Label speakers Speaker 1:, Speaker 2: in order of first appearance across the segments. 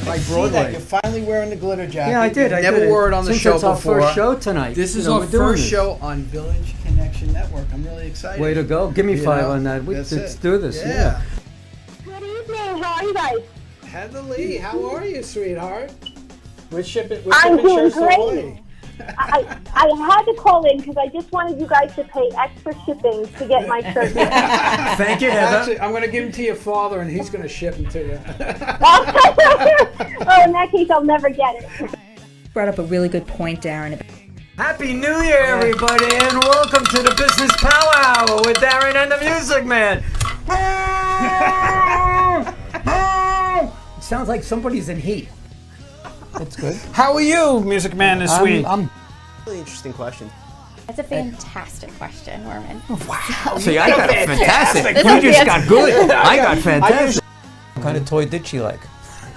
Speaker 1: I see that. You're finally wearing the glitter jacket.
Speaker 2: Yeah, I did. I
Speaker 1: never wore it on the show before.
Speaker 2: Since it's our first show tonight.
Speaker 1: This is our first show on Village Connection Network. I'm really excited.
Speaker 2: Way to go. Give me 5 on that. Let's do this.
Speaker 3: Yeah. Good evening. How are you guys?
Speaker 1: Heather Lee, how are you, sweetheart? We're shipping
Speaker 3: I'm doing
Speaker 1: shirts
Speaker 3: great.
Speaker 1: away.
Speaker 3: I had to call in because I just wanted you guys to pay extra shipping to get my shirt.
Speaker 2: Thank you, Heather.
Speaker 1: Actually, I'm going to give them to your father, and he's going to ship them to you.
Speaker 3: Oh, in that case, I'll never get it.
Speaker 4: Brought up a really good point, Darren.
Speaker 2: Happy New Year, everybody, and welcome to the Business Powwow with Darren and the Music Man. Sounds like somebody's in heat. That's good.
Speaker 1: How are you, Music Man, this week?
Speaker 5: I'm really interesting question.
Speaker 4: That's a fantastic question, Norman.
Speaker 2: Wow. See, I got fantastic. You just got good. I got fantastic. What kind of toy did she like?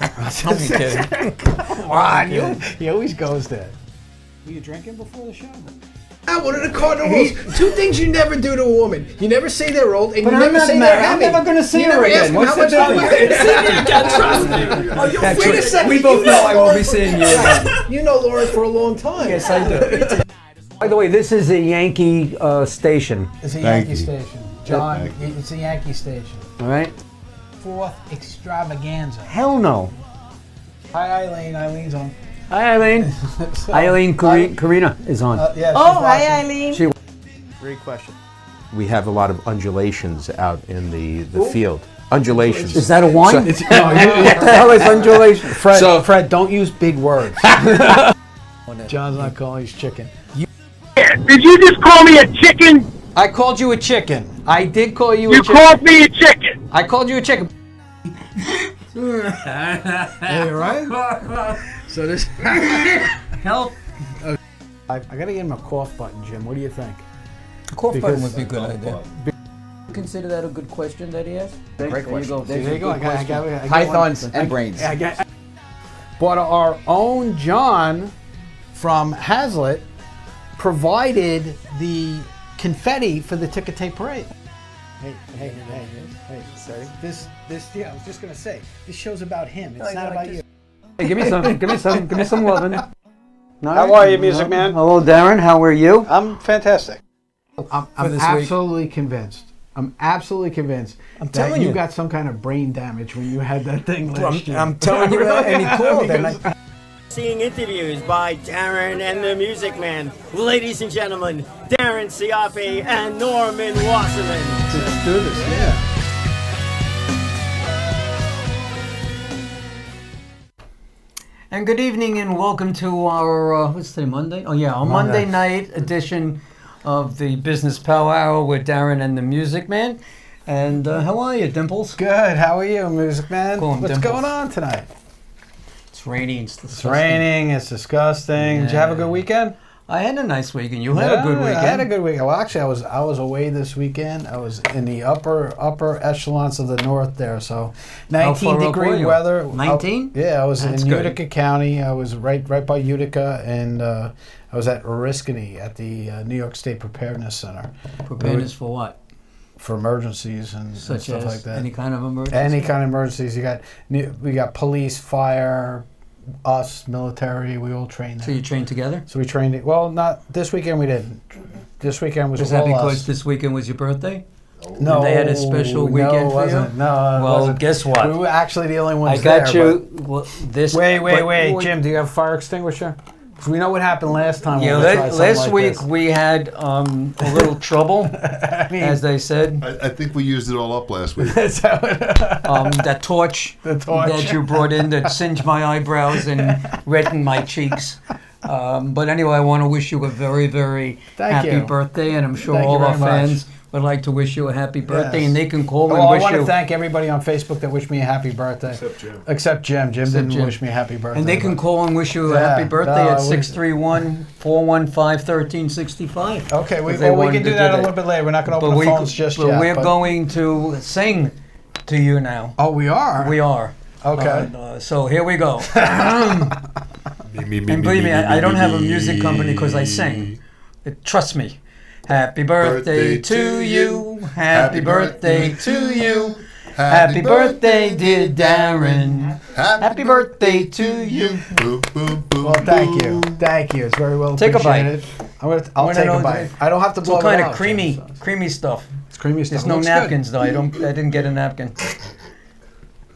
Speaker 2: I'm kidding.
Speaker 1: Come on, he always goes there. Were you drinking before the show? One of the cardinal rules. 2 things you never do to a woman. You never say they're old, and
Speaker 2: But
Speaker 1: you
Speaker 2: I'm
Speaker 1: never
Speaker 2: not
Speaker 1: say
Speaker 2: married.
Speaker 1: they're happy.
Speaker 2: I'm never going to see her again. What's the difference?
Speaker 1: Wait a second.
Speaker 2: We both know I won't be seeing you again.
Speaker 1: You know Lauren for a long time.
Speaker 2: Yes, I do. By the way, this is a Yankee station.
Speaker 1: It's a Yankee station. John, it's a Yankee station.
Speaker 2: All right?
Speaker 1: 4th extravaganza.
Speaker 2: Hell no.
Speaker 1: Hi, Eileen. Eileen's on.
Speaker 2: Hi, Eileen. Eileen Karina is on.
Speaker 1: Yeah,
Speaker 4: hi, Eileen.
Speaker 5: Great question. We have a lot of undulations out in the field. Undulations.
Speaker 2: Is that a wine? What the hell is undulation?
Speaker 1: Fred, don't use big words. John's not calling you chicken.
Speaker 6: Did you just call me a chicken?
Speaker 1: I called you a chicken. I did call you a chicken.
Speaker 6: You called me a chicken.
Speaker 1: I called you a chicken. Hey, right? So this
Speaker 2: Help.
Speaker 1: I gotta get him a cough button, Jim. What do you think?
Speaker 2: A cough button would be a good idea. Consider that a good question that he asked?
Speaker 5: Great question.
Speaker 1: There you go. I got
Speaker 5: Pythons and brains.
Speaker 1: But our own John from Hazlitt provided the confetti for the ticker tape parade. Hey, sorry. This, yeah, I was just gonna say, this show's about him. It's not about you.
Speaker 2: Hey, give me some loving.
Speaker 1: How are you, Music Man?
Speaker 2: Hello, Darren. How are you?
Speaker 1: I'm fantastic. I'm absolutely convinced. I'm telling you got some kind of brain damage when you had that thing last year.
Speaker 2: I'm telling you that, and he called.
Speaker 7: Seeing interviews by Darren and the Music Man. Ladies and gentlemen, Darren Siapi and Norman Wasserman.
Speaker 1: Let's do this, yeah.
Speaker 2: And good evening and welcome to our, what's today, Monday? Oh yeah, our Monday night edition of the Business Powwow with Darren and the Music Man. And how are you, Dimples?
Speaker 1: Good, how are you, Music Man?
Speaker 2: What's
Speaker 1: What's going on tonight?
Speaker 2: It's raining, it's disgusting.
Speaker 1: It's raining, it's disgusting.
Speaker 2: Yeah.
Speaker 1: Did you have a good weekend?
Speaker 2: I had a nice weekend. You had a good weekend.
Speaker 1: I had a good weekend. Well, actually, I was away this weekend. I was in the upper echelons of the north there. So, 19-degree weather.
Speaker 2: 19?
Speaker 1: Yeah, I was
Speaker 2: That's
Speaker 1: in
Speaker 2: good.
Speaker 1: Utica County. I was right by Utica, and I was at Oriskany at the New York State Preparedness Center.
Speaker 2: Preparedness for what?
Speaker 1: For emergencies and
Speaker 2: Such
Speaker 1: stuff
Speaker 2: as
Speaker 1: like that.
Speaker 2: any kind of emergency?
Speaker 1: Any kind of emergencies. We got police, fire, us, military. We all trained there.
Speaker 2: So you trained together?
Speaker 1: So we trained it. Well, not this weekend. We didn't. This weekend was.
Speaker 2: Was that because this weekend was your birthday?
Speaker 1: No,
Speaker 2: and they had a special weekend for you?
Speaker 1: No, it
Speaker 2: well,
Speaker 1: wasn't.
Speaker 2: Guess what?
Speaker 1: We were actually the only ones
Speaker 2: I got
Speaker 1: there,
Speaker 2: you. Well, this.
Speaker 1: Wait, Jim. Do you have a fire extinguisher? Because we know what happened last time.
Speaker 2: Yeah, last week we had a little trouble, as they said.
Speaker 8: I think we used it all up last week.
Speaker 2: That torch, that you brought in that singed my eyebrows and reddened my cheeks. But anyway, I want to wish you a very, very happy birthday, and I'm sure all our fans would like to wish you a happy birthday, and they can call and wish you.
Speaker 1: I want to thank everybody on Facebook that wished me a happy birthday. Except Jim. Jim didn't wish me a happy birthday.
Speaker 2: And they can call and wish you a happy birthday at 631-415-1365.
Speaker 1: Okay, we can do that a little bit later. We're not going to open the phones just yet.
Speaker 2: But we're going to sing to you now.
Speaker 1: Oh, we are?
Speaker 2: We are.
Speaker 1: Okay.
Speaker 2: So here we go. And believe me, I don't have a music company because I sing. Trust me. Happy birthday to you. Happy birthday to you. Happy birthday, dear Darren. Happy birthday to you.
Speaker 8: Boom, boom, boom,
Speaker 1: Well, thank you.
Speaker 8: boom.
Speaker 1: Thank you. It's very well
Speaker 2: Take a bite.
Speaker 1: appreciated. I'll take a bite. I don't have to
Speaker 2: It's
Speaker 1: blow
Speaker 2: all kind
Speaker 1: it
Speaker 2: of
Speaker 1: out,
Speaker 2: creamy,
Speaker 1: so-
Speaker 2: creamy stuff.
Speaker 1: It's creamy stuff.
Speaker 2: There's no
Speaker 1: Looks
Speaker 2: napkins though. I didn't get a napkin.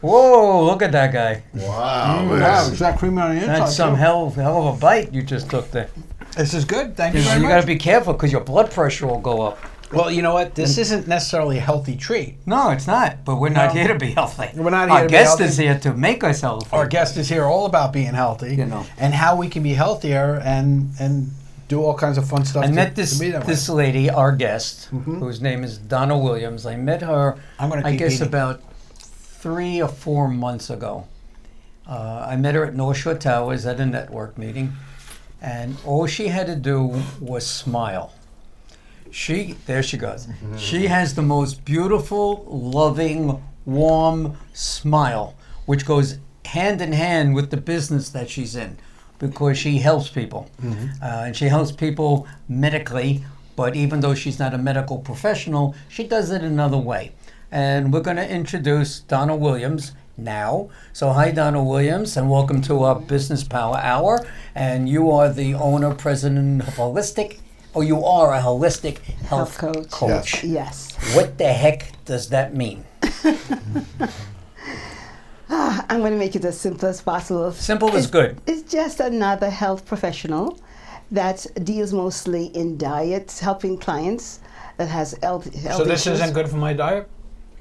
Speaker 2: Whoa! Look at that guy.
Speaker 8: Wow.
Speaker 1: Good. Wow, is that creamy on the inside?
Speaker 2: That's some
Speaker 1: too?
Speaker 2: hell of a bite you just took there.
Speaker 1: This is good. Thank you
Speaker 2: You
Speaker 1: very
Speaker 2: got
Speaker 1: much.
Speaker 2: to be careful because your blood pressure will go up.
Speaker 1: Well, you know what? This isn't necessarily a healthy treat.
Speaker 2: No, it's not. But we're not
Speaker 1: No.
Speaker 2: here to be healthy.
Speaker 1: We're not here
Speaker 2: Our
Speaker 1: to be
Speaker 2: guest
Speaker 1: healthy.
Speaker 2: is here to make us healthy.
Speaker 1: Our guest is here all about being healthy,
Speaker 2: You know.
Speaker 1: and how we can be healthier and do all kinds of fun stuff.
Speaker 2: I met
Speaker 1: to be that way.
Speaker 2: this lady, our guest, whose name is Donna Williams. I met her,
Speaker 1: I'm gonna
Speaker 2: I
Speaker 1: keep
Speaker 2: guess,
Speaker 1: eating.
Speaker 2: about 3 or 4 months ago. I met her at North Shore Towers at a network meeting, and all she had to do was smile. There she goes. She has the most beautiful, loving, warm smile, which goes hand in hand with the business that she's in, because she helps people. And she helps people medically, but even though she's not a medical professional, she does it another way. And we're going to introduce Donna Williams now. So hi, Donna Williams, and welcome to our Business Power Hour. And you are the owner, president of you are a holistic health coach.
Speaker 9: Yes.
Speaker 2: What the heck does that mean?
Speaker 9: I'm going to make it as simple as possible.
Speaker 2: Simple is good.
Speaker 9: It's just another health professional that deals mostly in diets, helping clients that has health
Speaker 1: So this
Speaker 9: issues.
Speaker 1: isn't good for my diet?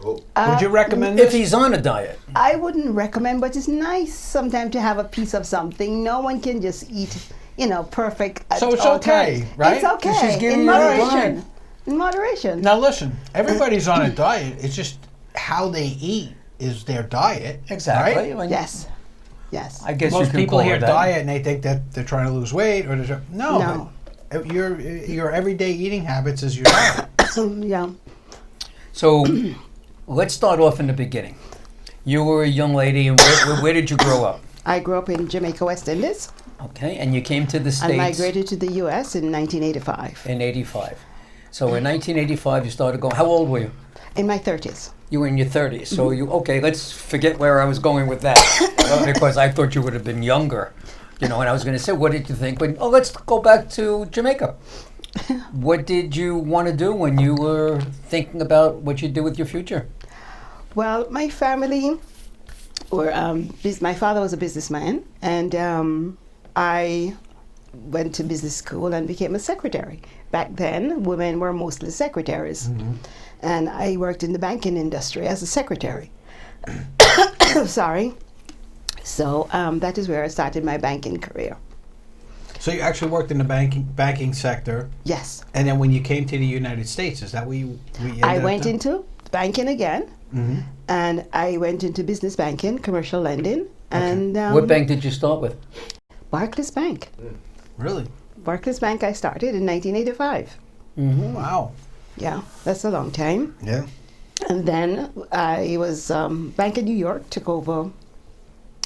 Speaker 1: Would you recommend
Speaker 2: If
Speaker 1: this?
Speaker 2: he's on a diet.
Speaker 9: I wouldn't recommend, but it's nice sometimes to have a piece of something. No one can just eat, perfect. At
Speaker 1: So it's
Speaker 9: all
Speaker 1: okay,
Speaker 9: times.
Speaker 1: right?
Speaker 9: It's okay.
Speaker 2: She's giving
Speaker 9: In
Speaker 2: you the
Speaker 9: moderation.
Speaker 2: line.
Speaker 9: In moderation.
Speaker 1: Now listen, everybody's on a diet. It's just how they eat is their diet.
Speaker 2: Exactly.
Speaker 1: Right?
Speaker 2: When-
Speaker 9: Yes. Yes.
Speaker 2: I guess
Speaker 1: Most
Speaker 2: you can
Speaker 1: people
Speaker 2: call
Speaker 1: hear
Speaker 2: it that.
Speaker 1: diet and they think that they're trying to lose weight or
Speaker 9: No.
Speaker 1: but your everyday eating habits is your diet.
Speaker 9: Yeah.
Speaker 2: So let's start off in the beginning. You were a young lady, and where did you grow up?
Speaker 9: I grew up in Jamaica, West Indies,
Speaker 2: Okay, and you came to the
Speaker 9: and
Speaker 2: States
Speaker 9: migrated to the U.S. in 1985.
Speaker 2: in 85. So in 1985, you started going, how old were you?
Speaker 9: In my 30s.
Speaker 2: You were in your 30s. So let's forget where I was going with that. Because I thought you would have been younger. And I was going to say, what did you think? Let's go back to Jamaica. What did you want to do when you were thinking about what you'd do with your future?
Speaker 9: Well, my family were, my father was a businessman, and I went to business school and became a secretary. Back then, women were mostly secretaries. And I worked in the banking industry as a secretary. Sorry. So that is where I started my banking career.
Speaker 1: So you actually worked in the banking sector,
Speaker 9: Yes.
Speaker 1: and then when you came to the United States, is that where you ended
Speaker 9: I
Speaker 1: up
Speaker 9: went
Speaker 1: then?
Speaker 9: into banking again, and I went into business banking, commercial lending, and
Speaker 2: What bank did you start with?
Speaker 9: Barclays Bank.
Speaker 1: Really?
Speaker 9: Barclays Bank I started in 1985.
Speaker 1: Wow.
Speaker 9: Yeah, that's a long time.
Speaker 1: Yeah.
Speaker 9: And then I was Bank of New York took over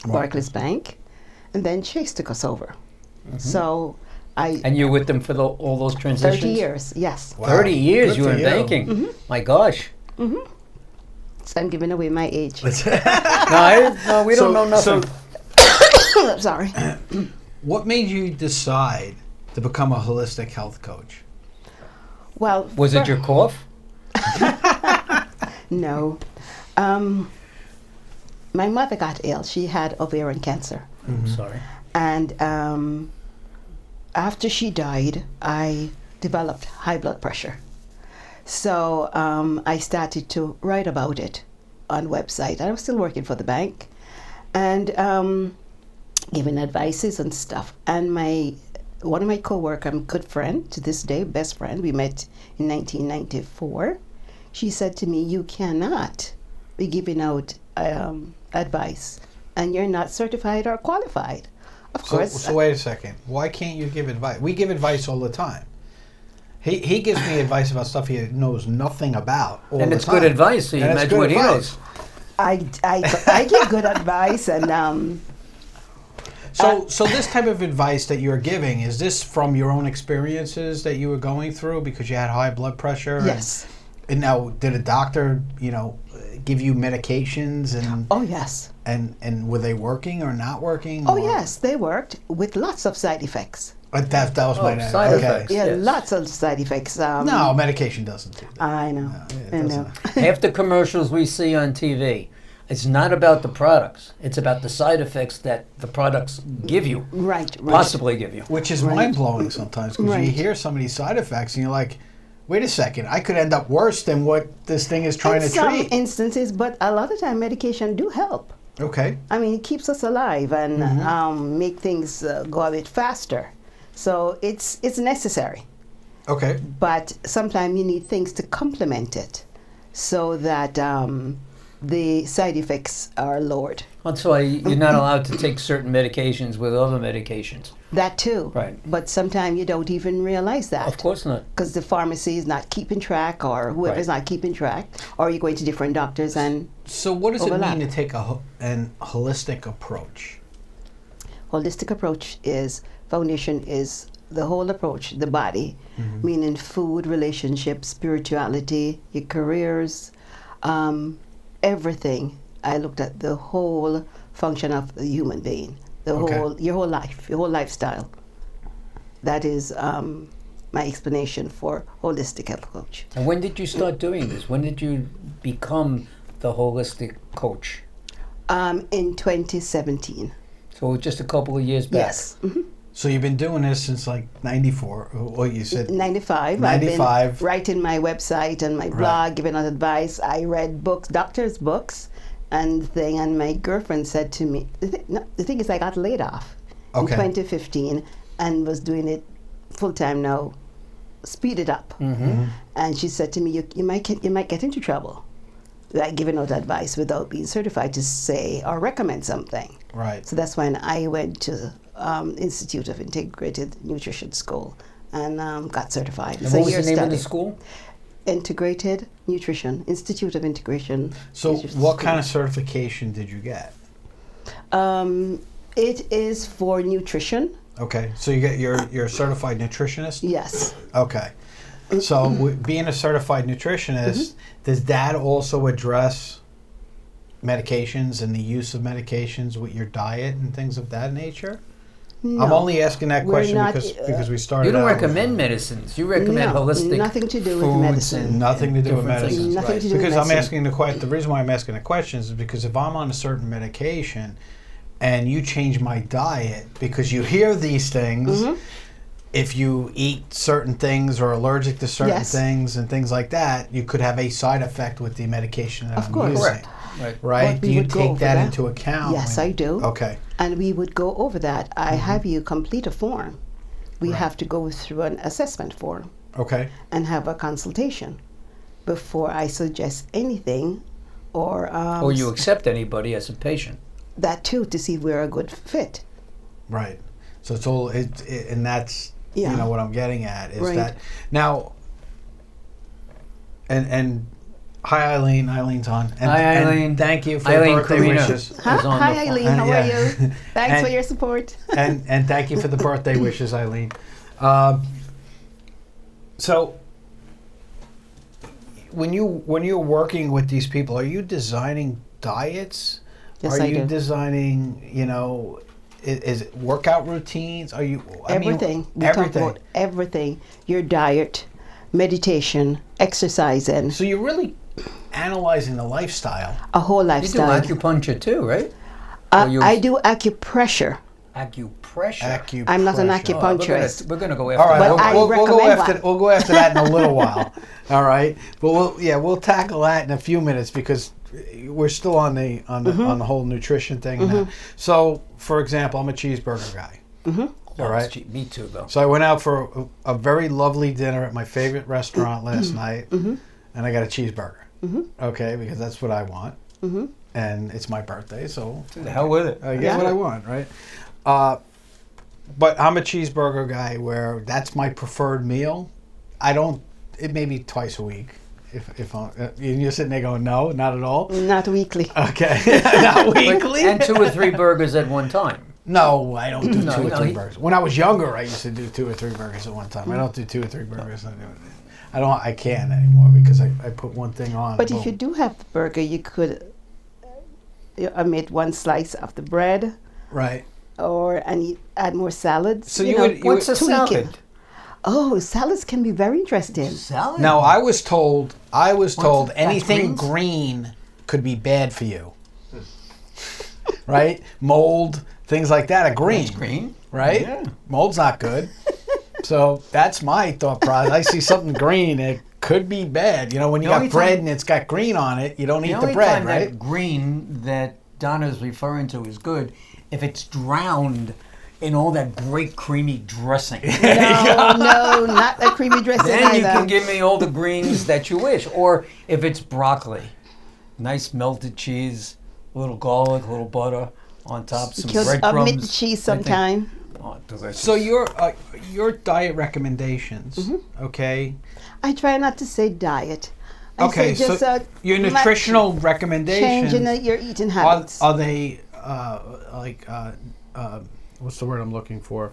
Speaker 9: Barclays Bank, and then Chase took us over. So I
Speaker 2: And you were with them for all those transitions?
Speaker 9: 30 years, yes.
Speaker 1: Wow.
Speaker 2: 30 years
Speaker 1: Good
Speaker 2: you were
Speaker 1: for
Speaker 2: in
Speaker 1: you.
Speaker 2: banking. My gosh.
Speaker 9: So I'm giving away my age.
Speaker 2: No, we don't know nothing.
Speaker 1: So
Speaker 9: Sorry.
Speaker 1: what made you decide to become a holistic health coach?
Speaker 9: Well,
Speaker 2: Was it your cough?
Speaker 9: No. My mother got ill. She had ovarian cancer.
Speaker 2: Sorry.
Speaker 9: And after she died, I developed high blood pressure. So I started to write about it on website. I was still working for the bank and giving advices and stuff. And one of my co-workers, I'm a good friend to this day, best friend, we met in 1994. She said to me, you cannot be giving out advice and you're not certified or qualified. Of course.
Speaker 1: So wait a second. Why can't you give advice? We give advice all the time. He gives me advice about stuff he knows nothing about all
Speaker 2: And
Speaker 1: the
Speaker 2: it's
Speaker 1: time.
Speaker 2: good advice, so you
Speaker 1: And it's
Speaker 2: imagine
Speaker 1: good
Speaker 2: what he
Speaker 1: advice.
Speaker 2: knows.
Speaker 9: I give good advice and
Speaker 1: So this type of advice that you're giving, is this from your own experiences that you were going through because you had high blood pressure?
Speaker 9: yes.
Speaker 1: And now, did a doctor, give you medications and?
Speaker 9: Oh yes.
Speaker 1: And were they working or not working?
Speaker 9: Oh
Speaker 1: or?
Speaker 9: yes, they worked with lots of side effects.
Speaker 1: That was my next.
Speaker 2: Side
Speaker 1: Okay.
Speaker 2: effects.
Speaker 9: Yeah,
Speaker 2: Yes.
Speaker 9: lots of side effects.
Speaker 1: No, medication doesn't do that.
Speaker 9: I know.
Speaker 1: No, it
Speaker 9: I know.
Speaker 1: doesn't.
Speaker 2: Half the commercials we see on TV, it's not about the products. It's about the side effects that the products give you,
Speaker 9: Right.
Speaker 2: possibly give you.
Speaker 1: Which is mind blowing sometimes because you
Speaker 9: Right.
Speaker 1: hear some of these side effects and you're like, wait a second, I could end up worse than what this thing is trying
Speaker 9: In
Speaker 1: to
Speaker 9: some
Speaker 1: treat.
Speaker 9: instances, but a lot of time medication do help.
Speaker 1: Okay.
Speaker 9: I mean, it keeps us alive and make things go a bit faster. So it's necessary.
Speaker 1: Okay.
Speaker 9: But sometimes you need things to complement it so that the side effects are lowered.
Speaker 2: That's why you're not allowed to take certain medications with other medications.
Speaker 9: That too.
Speaker 2: Right.
Speaker 9: But sometimes you don't even realize that.
Speaker 2: Of course not.
Speaker 9: Because the pharmacy is not keeping track, or whoever's
Speaker 2: Right.
Speaker 9: not keeping track, or you're going to different doctors and
Speaker 1: So what does
Speaker 9: overlap.
Speaker 1: it mean to take an holistic approach?
Speaker 9: Holistic approach is foundation is the whole approach, the body, meaning food, relationships, spirituality, your careers, everything. I looked at the whole function of the human being, your whole life, your whole lifestyle. That is my explanation for holistic health coach.
Speaker 2: And when did you start doing this? When did you become the holistic coach?
Speaker 9: In 2017.
Speaker 2: So just a couple of years back.
Speaker 9: Yes.
Speaker 1: So you've been doing this since like 94. What you said?
Speaker 9: 95.
Speaker 1: 95.
Speaker 9: I've been writing my website and my blog, giving out advice. I read books, doctors' books, and my girlfriend said to me, the thing is, I got laid off in 2015 and was doing it full time now, speed it up. And she said to me, you might get into trouble, like giving out advice without being certified to say or recommend something.
Speaker 1: Right.
Speaker 9: So that's when I went to Institute of Integrated Nutrition School and got certified.
Speaker 2: And what was the name of the school?
Speaker 9: Integrated Nutrition, Institute of Integration.
Speaker 1: So
Speaker 9: Nutrition
Speaker 1: what
Speaker 9: School.
Speaker 1: kind of certification did you get?
Speaker 9: It is for nutrition.
Speaker 1: Okay. So you get you're a certified nutritionist?
Speaker 9: Yes.
Speaker 1: Okay. So being a certified nutritionist, does that also address medications and the use of medications with your diet and things of that nature?
Speaker 9: No.
Speaker 1: I'm only asking that
Speaker 9: We're
Speaker 1: question
Speaker 9: not,
Speaker 1: because we started.
Speaker 2: You don't
Speaker 1: out
Speaker 2: recommend
Speaker 1: with,
Speaker 2: medicines. You recommend
Speaker 9: No,
Speaker 2: holistic
Speaker 9: nothing to do with
Speaker 2: foods
Speaker 9: medicine.
Speaker 2: and
Speaker 1: Nothing to do with
Speaker 2: different
Speaker 1: medicine.
Speaker 2: things.
Speaker 9: Nothing
Speaker 2: Right.
Speaker 9: to do with
Speaker 1: because I'm
Speaker 9: medicine.
Speaker 1: asking the reason why I'm asking the questions is because if I'm on a certain medication and you change my diet because you hear these things, if you eat certain things or allergic to certain
Speaker 9: Yes.
Speaker 1: things and things like that, you could have a side effect with the medication that
Speaker 9: Of
Speaker 1: I'm
Speaker 9: course.
Speaker 1: using.
Speaker 2: Correct. Right.
Speaker 1: Right?
Speaker 9: But
Speaker 1: Do
Speaker 9: we
Speaker 1: you
Speaker 9: would go
Speaker 1: take
Speaker 9: over
Speaker 1: that
Speaker 9: that.
Speaker 1: into account?
Speaker 9: Yes, I do.
Speaker 1: Okay.
Speaker 9: And we would go over that. I have you complete a form. We
Speaker 1: Right.
Speaker 9: have to go through an assessment form
Speaker 1: Okay.
Speaker 9: and have a consultation before I suggest anything or
Speaker 2: Or you accept anybody as a patient.
Speaker 9: that too, to see if we're a good fit.
Speaker 1: Right. So it's all and that's
Speaker 9: Yeah.
Speaker 1: you know what I'm getting at is
Speaker 9: Right.
Speaker 1: that now. And hi Eileen. Eileen's on. And,
Speaker 2: Hi,
Speaker 1: and
Speaker 2: Eileen.
Speaker 1: thank you for
Speaker 2: Eileen
Speaker 1: the birthday
Speaker 2: Carino.
Speaker 1: wishes.
Speaker 2: Is on the
Speaker 9: Hi
Speaker 2: phone.
Speaker 9: Eileen, how
Speaker 1: Yeah.
Speaker 9: are you? Thanks
Speaker 1: And-
Speaker 9: for your support.
Speaker 1: and thank you for the birthday wishes, Eileen. So when you're working with these people, are you designing diets?
Speaker 9: Yes,
Speaker 1: are
Speaker 9: I
Speaker 1: you
Speaker 9: do.
Speaker 1: designing, is it workout routines? Are you
Speaker 9: Everything. We talk
Speaker 1: everything.
Speaker 9: about everything. Your diet, meditation, exercising,
Speaker 1: So you're really analyzing the lifestyle.
Speaker 9: a whole
Speaker 2: You do
Speaker 9: lifestyle.
Speaker 2: acupuncture too, right? Or you-
Speaker 9: I do acupressure.
Speaker 2: Acupressure.
Speaker 9: I'm not an
Speaker 1: Acupressure.
Speaker 9: acupuncturist.
Speaker 2: We're gonna go after
Speaker 1: All right,
Speaker 2: that.
Speaker 9: But I
Speaker 1: we'll go
Speaker 9: recommend
Speaker 1: after
Speaker 9: one.
Speaker 1: we'll go after that in a little while. All right, but we'll tackle that in a few minutes because we're still on the on the whole nutrition thing now. So, for example, I'm a cheeseburger guy.
Speaker 2: Oh,
Speaker 1: All right.
Speaker 2: it's cheap. Me too, though.
Speaker 1: So I went out for a very lovely dinner at my favorite restaurant last night, and I got a cheeseburger. Okay, because that's what I want, and it's my birthday, so
Speaker 2: To the hell with it.
Speaker 1: I get what I want, right? But I'm a cheeseburger guy where that's my preferred meal. I don't. It may be twice a week. If I'm, you're sitting there going, no, not at all.
Speaker 9: Not weekly.
Speaker 1: Okay, not weekly.
Speaker 2: And 2 or 3 burgers at one time.
Speaker 1: No, I don't do
Speaker 2: No,
Speaker 1: 2 or
Speaker 2: no,
Speaker 1: 3
Speaker 2: he-
Speaker 1: burgers. When I was younger, I used to do 2 or 3 burgers at one time. I don't do 2 or 3 burgers. I can't anymore because I put one thing on.
Speaker 9: But if you do have the burger, you could omit one slice of the bread.
Speaker 1: Right.
Speaker 9: And add more salads.
Speaker 1: So what's a salad?
Speaker 9: Oh, salads can be very interesting.
Speaker 2: Salad?
Speaker 1: Now, I was told anything green could be bad for you. Right? Mold, things like that are green.
Speaker 2: That's green.
Speaker 1: Right?
Speaker 2: Yeah.
Speaker 1: Mold's not good. So that's my thought process. I see something green, it could be bad. When you got bread and it's got green on it, you don't eat the bread, right?
Speaker 2: That green that Donna is referring to is good if it's drowned in all that great creamy dressing.
Speaker 9: No, not that creamy dressing
Speaker 2: Then
Speaker 9: either.
Speaker 2: you can give me all the greens that you wish. Or if it's broccoli, nice melted cheese, a little garlic, a little butter on top, some breadcrumbs.
Speaker 9: Omit the cheese sometime.
Speaker 2: Oh, delicious.
Speaker 1: So your diet recommendations, okay?
Speaker 9: I try not to say diet. I
Speaker 1: say
Speaker 9: just,
Speaker 1: so your nutritional recommendations.
Speaker 9: Changing your eating habits.
Speaker 1: Are they what's the word I'm looking for?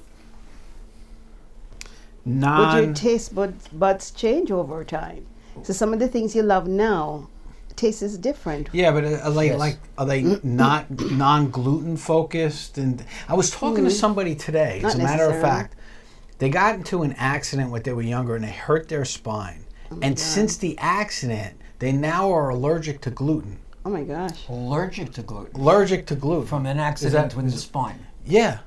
Speaker 9: Would your taste buds change over time? So some of the things you love now, taste is different.
Speaker 1: Yeah, but are they not non-gluten focused? And I was talking to somebody today. As a matter of fact, they got into an accident when they were younger and they hurt their spine. And since the accident, they now are allergic to gluten.
Speaker 9: Oh my gosh!
Speaker 2: Allergic to gluten.
Speaker 1: Allergic to gluten
Speaker 2: from an accident with the spine.
Speaker 1: Yeah.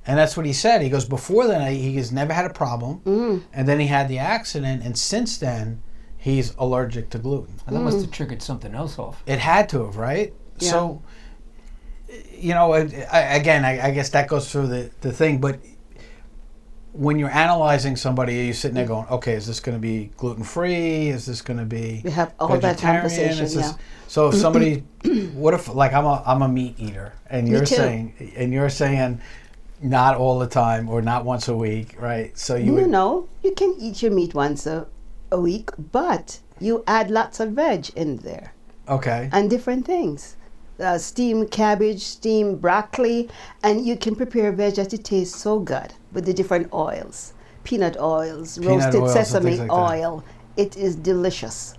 Speaker 1: And that's what he said. He goes, before then, he has never had a problem. And then he had the accident. And since then, he's allergic to gluten.
Speaker 2: And that must have triggered something else off.
Speaker 1: It had to have, right?
Speaker 9: Yeah.
Speaker 1: So, I guess that goes through the thing. But when you're analyzing somebody, you're sitting there going, okay, is this going to be gluten-free? Is this going to be
Speaker 9: we have all that conversation,
Speaker 1: So if somebody, what if, like, I'm a meat eater, and you're saying not all the time or not once a week, right? So you
Speaker 9: can eat your meat once a week, but you add lots of veg in there.
Speaker 1: Okay.
Speaker 9: And different things. Steamed cabbage, steamed broccoli, and you can prepare veg that it tastes so good with the different oils. Peanut oils, roasted sesame oil. It is delicious.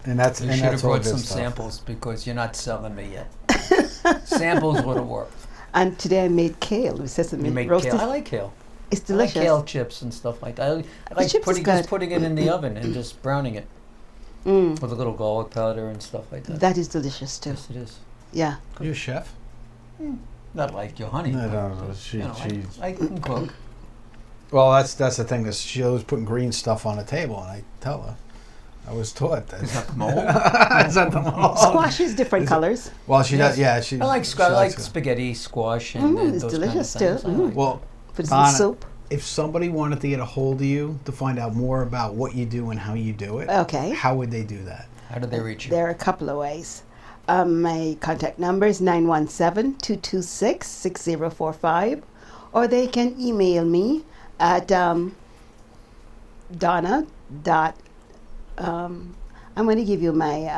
Speaker 2: And you should have brought some samples because you're not selling me yet. Samples would have worked.
Speaker 9: And today I made kale with sesame.
Speaker 2: You made
Speaker 9: roasted.
Speaker 2: Kale. I like kale.
Speaker 9: It's delicious.
Speaker 2: I like kale chips and stuff like that. I like just putting it in the oven and just browning it with a little garlic powder and stuff like that.
Speaker 9: That is delicious too.
Speaker 2: Yes, it is.
Speaker 9: Yeah.
Speaker 1: You a chef?
Speaker 2: Not like your honey.
Speaker 1: No.
Speaker 2: I can cook.
Speaker 1: Well, that's the thing. That she was putting green stuff on the table, and I tell her. I was taught that.
Speaker 2: Is that the mold?
Speaker 1: Is that the mold?
Speaker 9: Squash is different colors.
Speaker 1: Well, she does. Yeah,
Speaker 2: I like spaghetti, squash, and
Speaker 9: it's
Speaker 2: those
Speaker 9: delicious
Speaker 2: kind of things.
Speaker 9: too.
Speaker 1: Well,
Speaker 9: put some soup.
Speaker 1: If somebody wanted to get a hold of you to find out more about what you do and how you do it,
Speaker 9: okay,
Speaker 1: how would they do that?
Speaker 2: How do they reach you?
Speaker 9: There are a couple of ways. My contact number is 917-226-6045, or they can email me at Donna. I'm going to give you my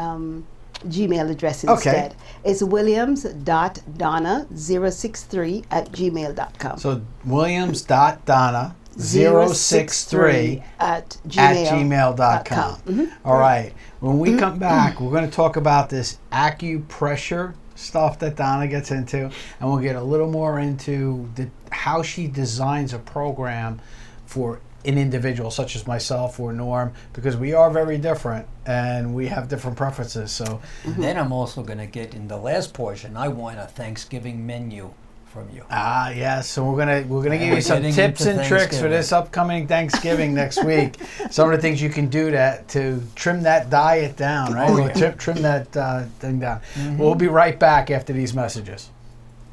Speaker 9: Gmail address instead. It's williams.donna063@gmail.com.
Speaker 1: So williams.donna063
Speaker 9: at
Speaker 1: gmail.com. All right. When we come back, we're going to talk about this acupressure stuff that Donna gets into, and we'll get a little more into how she designs a program for an individual such as myself or Norm, because we are very different and we have different preferences. So
Speaker 2: then I'm also going to get in the last portion. I want a Thanksgiving menu from you.
Speaker 1: Yes. So we're gonna give you some tips and tricks for this upcoming Thanksgiving next week. Some of the things you can do to trim that diet down, right? Trim that thing down. We'll be right back after these messages.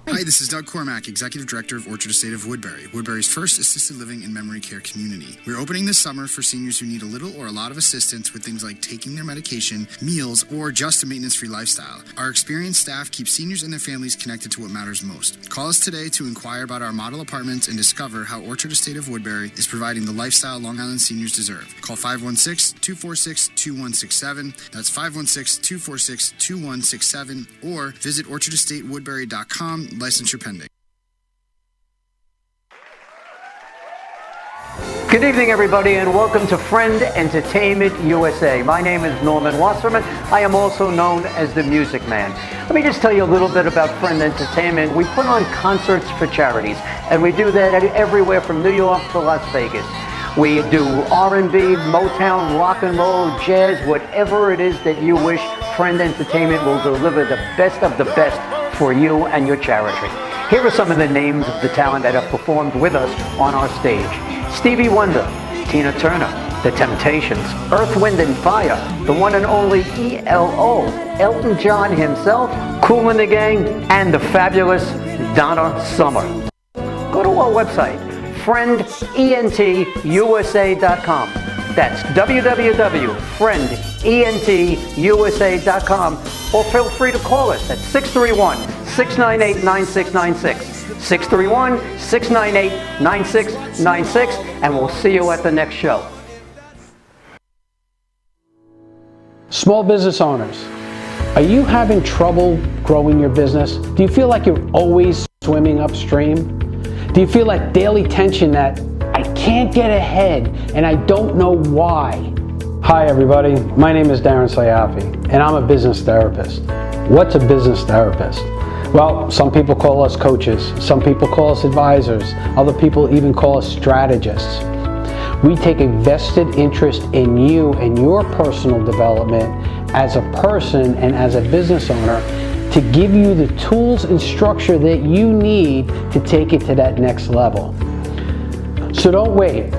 Speaker 10: Hi, this is Doug Cormack, Executive Director of Orchard Estate of Woodbury, Woodbury's first assisted living and memory care community. We're opening this summer for seniors who need a little or a lot of assistance with things like taking their medication, meals, or just a maintenance-free lifestyle. Our experienced staff keeps seniors and their families connected to what matters most. Call us today to inquire about our model apartments and discover how Orchard Estate of Woodbury is providing the lifestyle Long Island seniors deserve. Call 516-246-2167. That's 516-246-2167. Or visit orchardestatewoodbury.com. Licensure pending.
Speaker 2: Good evening, everybody, and welcome to Friend Entertainment USA. My name is Norman Wasserman. I am also known as the Music Man. Let me just tell you a little bit about Friend Entertainment. We put on concerts for charities, and we do that everywhere from New York to Las Vegas. We do R&B, Motown, rock and roll, jazz, whatever it is that you wish. Friend Entertainment will deliver the best of the best for you and your charity. Here are some of the names of the talent that have performed with us on our stage. Stevie Wonder, Tina Turner, The Temptations, Earth, Wind and Fire, the one and only ELO, Elton John himself, Kool and the Gang, and the fabulous Donna Summer. Go to our website, friendentusa.com. That's www.friendentusa.com, or feel free to call us at 631-698-9696. 631-698-9696, and we'll see you at the next show.
Speaker 1: Small business owners, are you having trouble growing your business? Do you feel like you're always swimming upstream? Do you feel like daily tension that I can't get ahead and I don't know why? Hi everybody, my name is Darren Sayafi and I'm a business therapist. What's a business therapist? Well, some people call us coaches, some people call us advisors, other people even call us strategists. We take a vested interest in you and your personal development as a person and as a business owner to give you the tools and structure that you need to take it to that next level. So don't wait.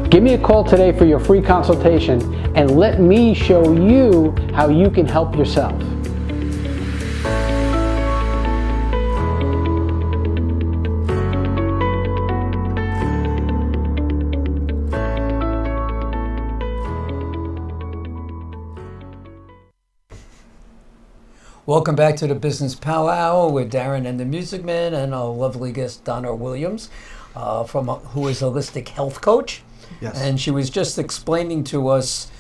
Speaker 1: Give me a call today for your free consultation and let me show you how you can help yourself.
Speaker 2: Welcome back to the Business Powwow with Darren and the Music Man and our lovely guest Donna Williams, who is a holistic health coach.
Speaker 1: Yes.
Speaker 2: And she was just explaining to us,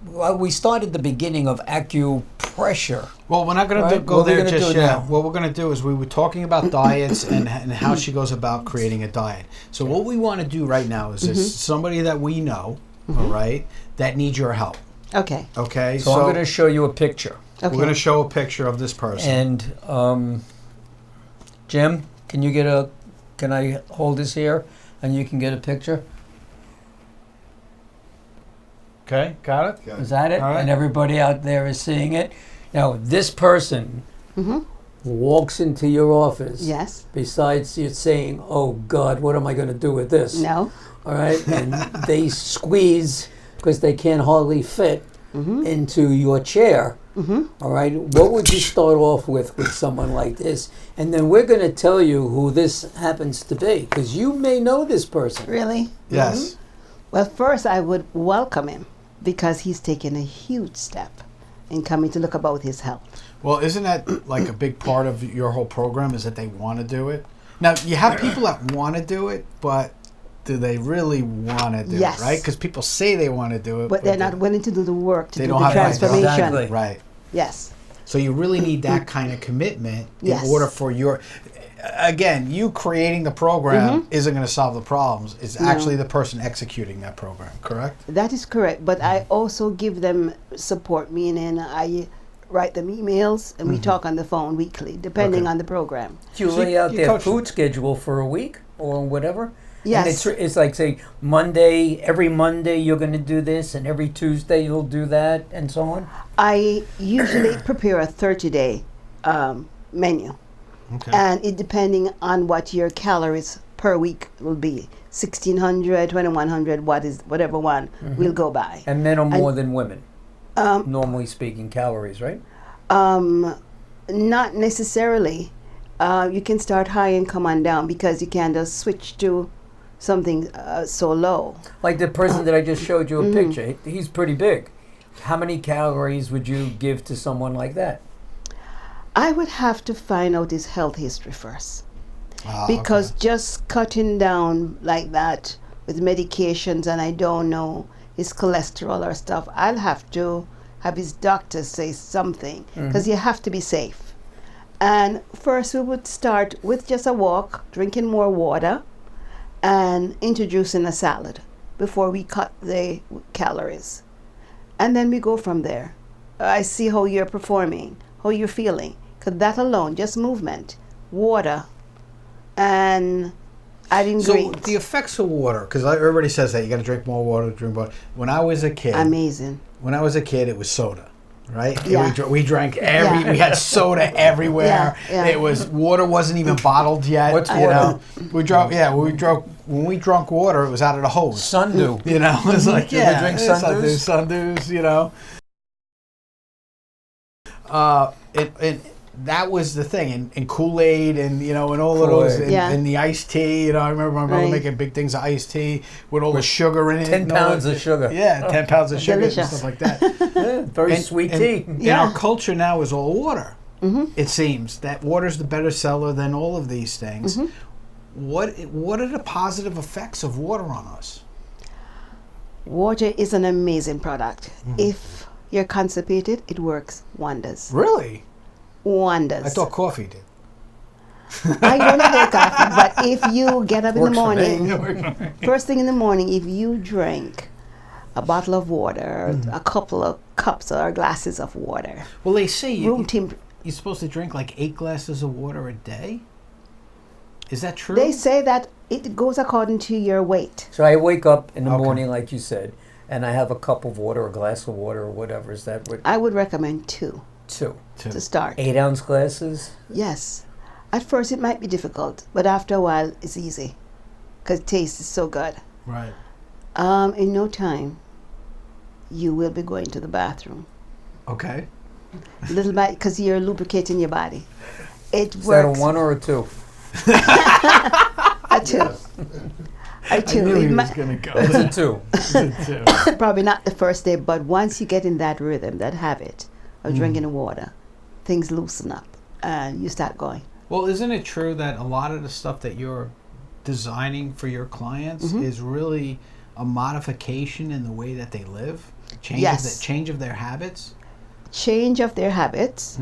Speaker 2: we started the beginning of acupressure.
Speaker 1: Well, we're not going
Speaker 2: Right?
Speaker 1: to go
Speaker 2: What are we
Speaker 1: there
Speaker 2: gonna
Speaker 1: just
Speaker 2: do
Speaker 1: yet.
Speaker 2: now?
Speaker 1: What we're going to do is we were talking about diets and how she goes about creating a diet. So what we want to do right now is there's somebody that we know, all right, that needs your help.
Speaker 9: Okay.
Speaker 1: Okay.
Speaker 2: So I'm going to show you a picture.
Speaker 9: Okay.
Speaker 1: We're going to show a picture of this person.
Speaker 2: And Jim, can I hold this here and you can get a picture?
Speaker 1: Okay, got it?
Speaker 2: Is that it?
Speaker 1: All right.
Speaker 2: And everybody out there is seeing it. Now, this person walks into your office.
Speaker 9: Yes.
Speaker 2: Besides you saying, "Oh God, what am I going to do with this?"
Speaker 9: No.
Speaker 2: All right, and they squeeze because they can't hardly fit into your chair. All right, what would you start off with someone like this? And then we're going to tell you who this happens to be because you may know this person.
Speaker 9: Really?
Speaker 1: Yes.
Speaker 9: Well, first I would welcome him because he's taken a huge step in coming to look about his health.
Speaker 1: Well, isn't that like a big part of your whole program is that they want to do it? Now, you have people that want to do it, but do they really want to do
Speaker 9: Yes.
Speaker 1: it, right? Because people say they want to do it,
Speaker 9: But they're not willing to do the work to
Speaker 1: they
Speaker 9: do
Speaker 1: don't
Speaker 9: the
Speaker 1: have
Speaker 9: transformation.
Speaker 2: Exactly.
Speaker 1: Right.
Speaker 9: Yes.
Speaker 1: So you really need that kind of commitment
Speaker 9: Yes.
Speaker 1: in order for again, you creating the program isn't going to solve the problems. It's actually the person executing that program, correct?
Speaker 9: That is correct. But I also give them support, meaning I write them emails and we talk on the phone weekly, depending on the program.
Speaker 2: Do you
Speaker 1: So
Speaker 2: lay out
Speaker 1: you
Speaker 2: their
Speaker 1: coach
Speaker 2: food
Speaker 1: them.
Speaker 2: schedule for a week or whatever?
Speaker 9: Yes.
Speaker 2: And it's like, say, every Monday you're going to do this, and every Tuesday you'll do that, and so on?
Speaker 9: I usually prepare a 30-day menu.
Speaker 1: Okay.
Speaker 9: And it depending on what your calories per week will be. 1,600, 2,100, whatever one we'll go by.
Speaker 2: And men are more than women, normally speaking, calories, right?
Speaker 9: Not necessarily. You can start high and come on down because you can just switch to something so low.
Speaker 2: Like the person that I just showed you a picture, he's pretty big. How many calories would you give to someone like that?
Speaker 9: I would have to find out his health history first. Because just cutting down like that with medications and I don't know his cholesterol or stuff, I'll have to have his doctor say something because you have to be safe. And first we would start with just a walk, drinking more water, and introducing a salad before we cut the calories. And then we go from there. I see how you're performing, how you're feeling. Because that alone, just movement, water, and adding greens.
Speaker 1: So the effects of water, because everybody says that you got to drink more water, drink more. When I was a kid,
Speaker 9: amazing.
Speaker 1: When I was a kid, it was soda, right?
Speaker 9: Yeah.
Speaker 1: We drank we had soda everywhere.
Speaker 9: Yeah.
Speaker 1: It was water wasn't even bottled yet.
Speaker 2: What's
Speaker 1: you
Speaker 2: water?
Speaker 1: know? When we drunk water, it was out of the hose.
Speaker 2: Sundew.
Speaker 1: You know, it was like
Speaker 2: Did you drink Sundews?
Speaker 1: Sundews, you know. That was the thing, and Kool-Aid, and and all of those, and the iced tea. I remember my mother making big things of iced tea with all the sugar in it.
Speaker 2: 10 pounds of sugar.
Speaker 1: Yeah, 10 pounds of sugar
Speaker 9: Delicious.
Speaker 1: and stuff like that.
Speaker 2: Very sweet tea.
Speaker 1: And our culture now is all water. It seems that water's the better seller than all of these things. What are the positive effects of water on us?
Speaker 9: Water is an amazing product. If you're constipated, it works wonders.
Speaker 1: Really?
Speaker 9: Wonders.
Speaker 1: I thought coffee did.
Speaker 9: I don't drink coffee, but if you get up in the
Speaker 1: Works for me.
Speaker 9: morning, first thing in the morning, if you drink a bottle of water, a couple of cups or glasses of water.
Speaker 1: Well, they say
Speaker 9: you're
Speaker 1: supposed to drink like 8 glasses of water a day. Is that true?
Speaker 9: They say that it goes according to your weight.
Speaker 2: So I wake up in the morning, like you said, and I have a cup of water, a glass of water, or whatever. Is that what?
Speaker 9: I would recommend 2.
Speaker 2: 2
Speaker 9: to start.
Speaker 2: 8-ounce glasses?
Speaker 9: Yes. At first it might be difficult, but after a while it's easy because it tastes so good.
Speaker 1: Right.
Speaker 9: In no time, you will be going to the bathroom.
Speaker 1: Okay.
Speaker 9: Little bit, because you're lubricating your body. It
Speaker 2: Is
Speaker 9: works.
Speaker 2: that a 1 or a 2?
Speaker 9: A 2. A 2.
Speaker 1: I knew he was going to go.
Speaker 2: It's a 2.
Speaker 9: Probably not the first day, but once you get in that rhythm, that habit of drinking the water, things loosen up and you start going.
Speaker 1: Well, isn't it true that a lot of the stuff that you're designing for your clients is really a modification in the way that they live? Change of their habits?
Speaker 9: Change of their habits,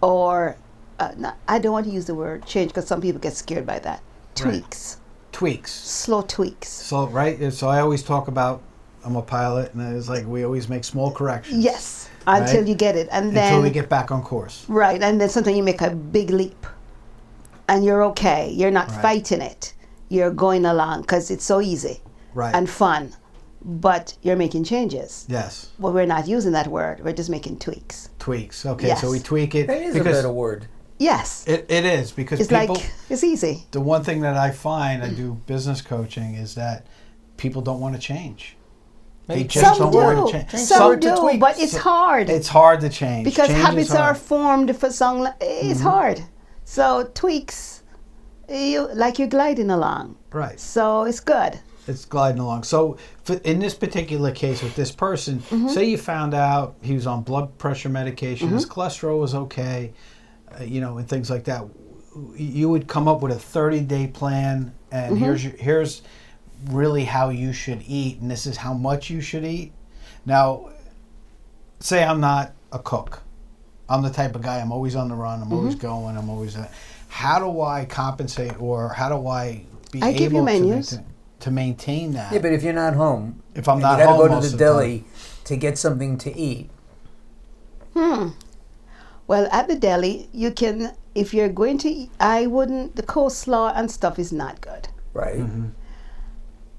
Speaker 9: or I don't want to use the word change because some people get scared by that. Tweaks.
Speaker 1: Right. Tweaks.
Speaker 9: Slow tweaks.
Speaker 1: So, right? So I always talk about, I'm a pilot, and it's like we always make small corrections.
Speaker 9: Yes, until you get it. And then
Speaker 1: until we get back on course.
Speaker 9: Right, and then sometimes you make a big leap. And you're okay. You're not fighting it. You're going along because it's so easy and fun. But you're making changes.
Speaker 1: Yes.
Speaker 9: Well, we're not using that word. We're just making tweaks.
Speaker 1: Tweaks. Okay,
Speaker 9: Yes.
Speaker 1: so we tweak it.
Speaker 2: That is a better word.
Speaker 9: Yes.
Speaker 1: It is because
Speaker 9: It's
Speaker 1: people,
Speaker 9: like, it's easy.
Speaker 1: the one thing that I find, I do business coaching, is that people don't want to change. They just
Speaker 9: Some
Speaker 1: don't want to
Speaker 9: do.
Speaker 1: change.
Speaker 9: Some do, but it's hard.
Speaker 1: It's hard to change.
Speaker 9: Because
Speaker 1: Change is
Speaker 9: habits are
Speaker 1: hard.
Speaker 9: formed for some, it's hard. So tweaks, you're gliding along.
Speaker 1: Right.
Speaker 9: So it's good.
Speaker 1: It's gliding along. So in this particular case with this person, say you found out he was on blood pressure medication, his cholesterol was okay, and things like that. You would come up with a 30-day plan, and here's really how you should eat, and this is how much you should eat. Now, say I'm not a cook. I'm the type of guy, I'm always on the run, I'm always going, I'm always... How do I compensate, or how do I be
Speaker 9: give you
Speaker 1: able
Speaker 9: menus.
Speaker 1: to maintain that?
Speaker 2: Yeah, but if you're not home,
Speaker 1: if I'm not
Speaker 2: you got to
Speaker 1: home
Speaker 2: go
Speaker 1: most
Speaker 2: to
Speaker 1: of
Speaker 2: the
Speaker 1: the
Speaker 2: deli to get something to eat.
Speaker 9: Well, at the deli, you can, if you're going to eat, the coleslaw and stuff is not good.
Speaker 2: Right.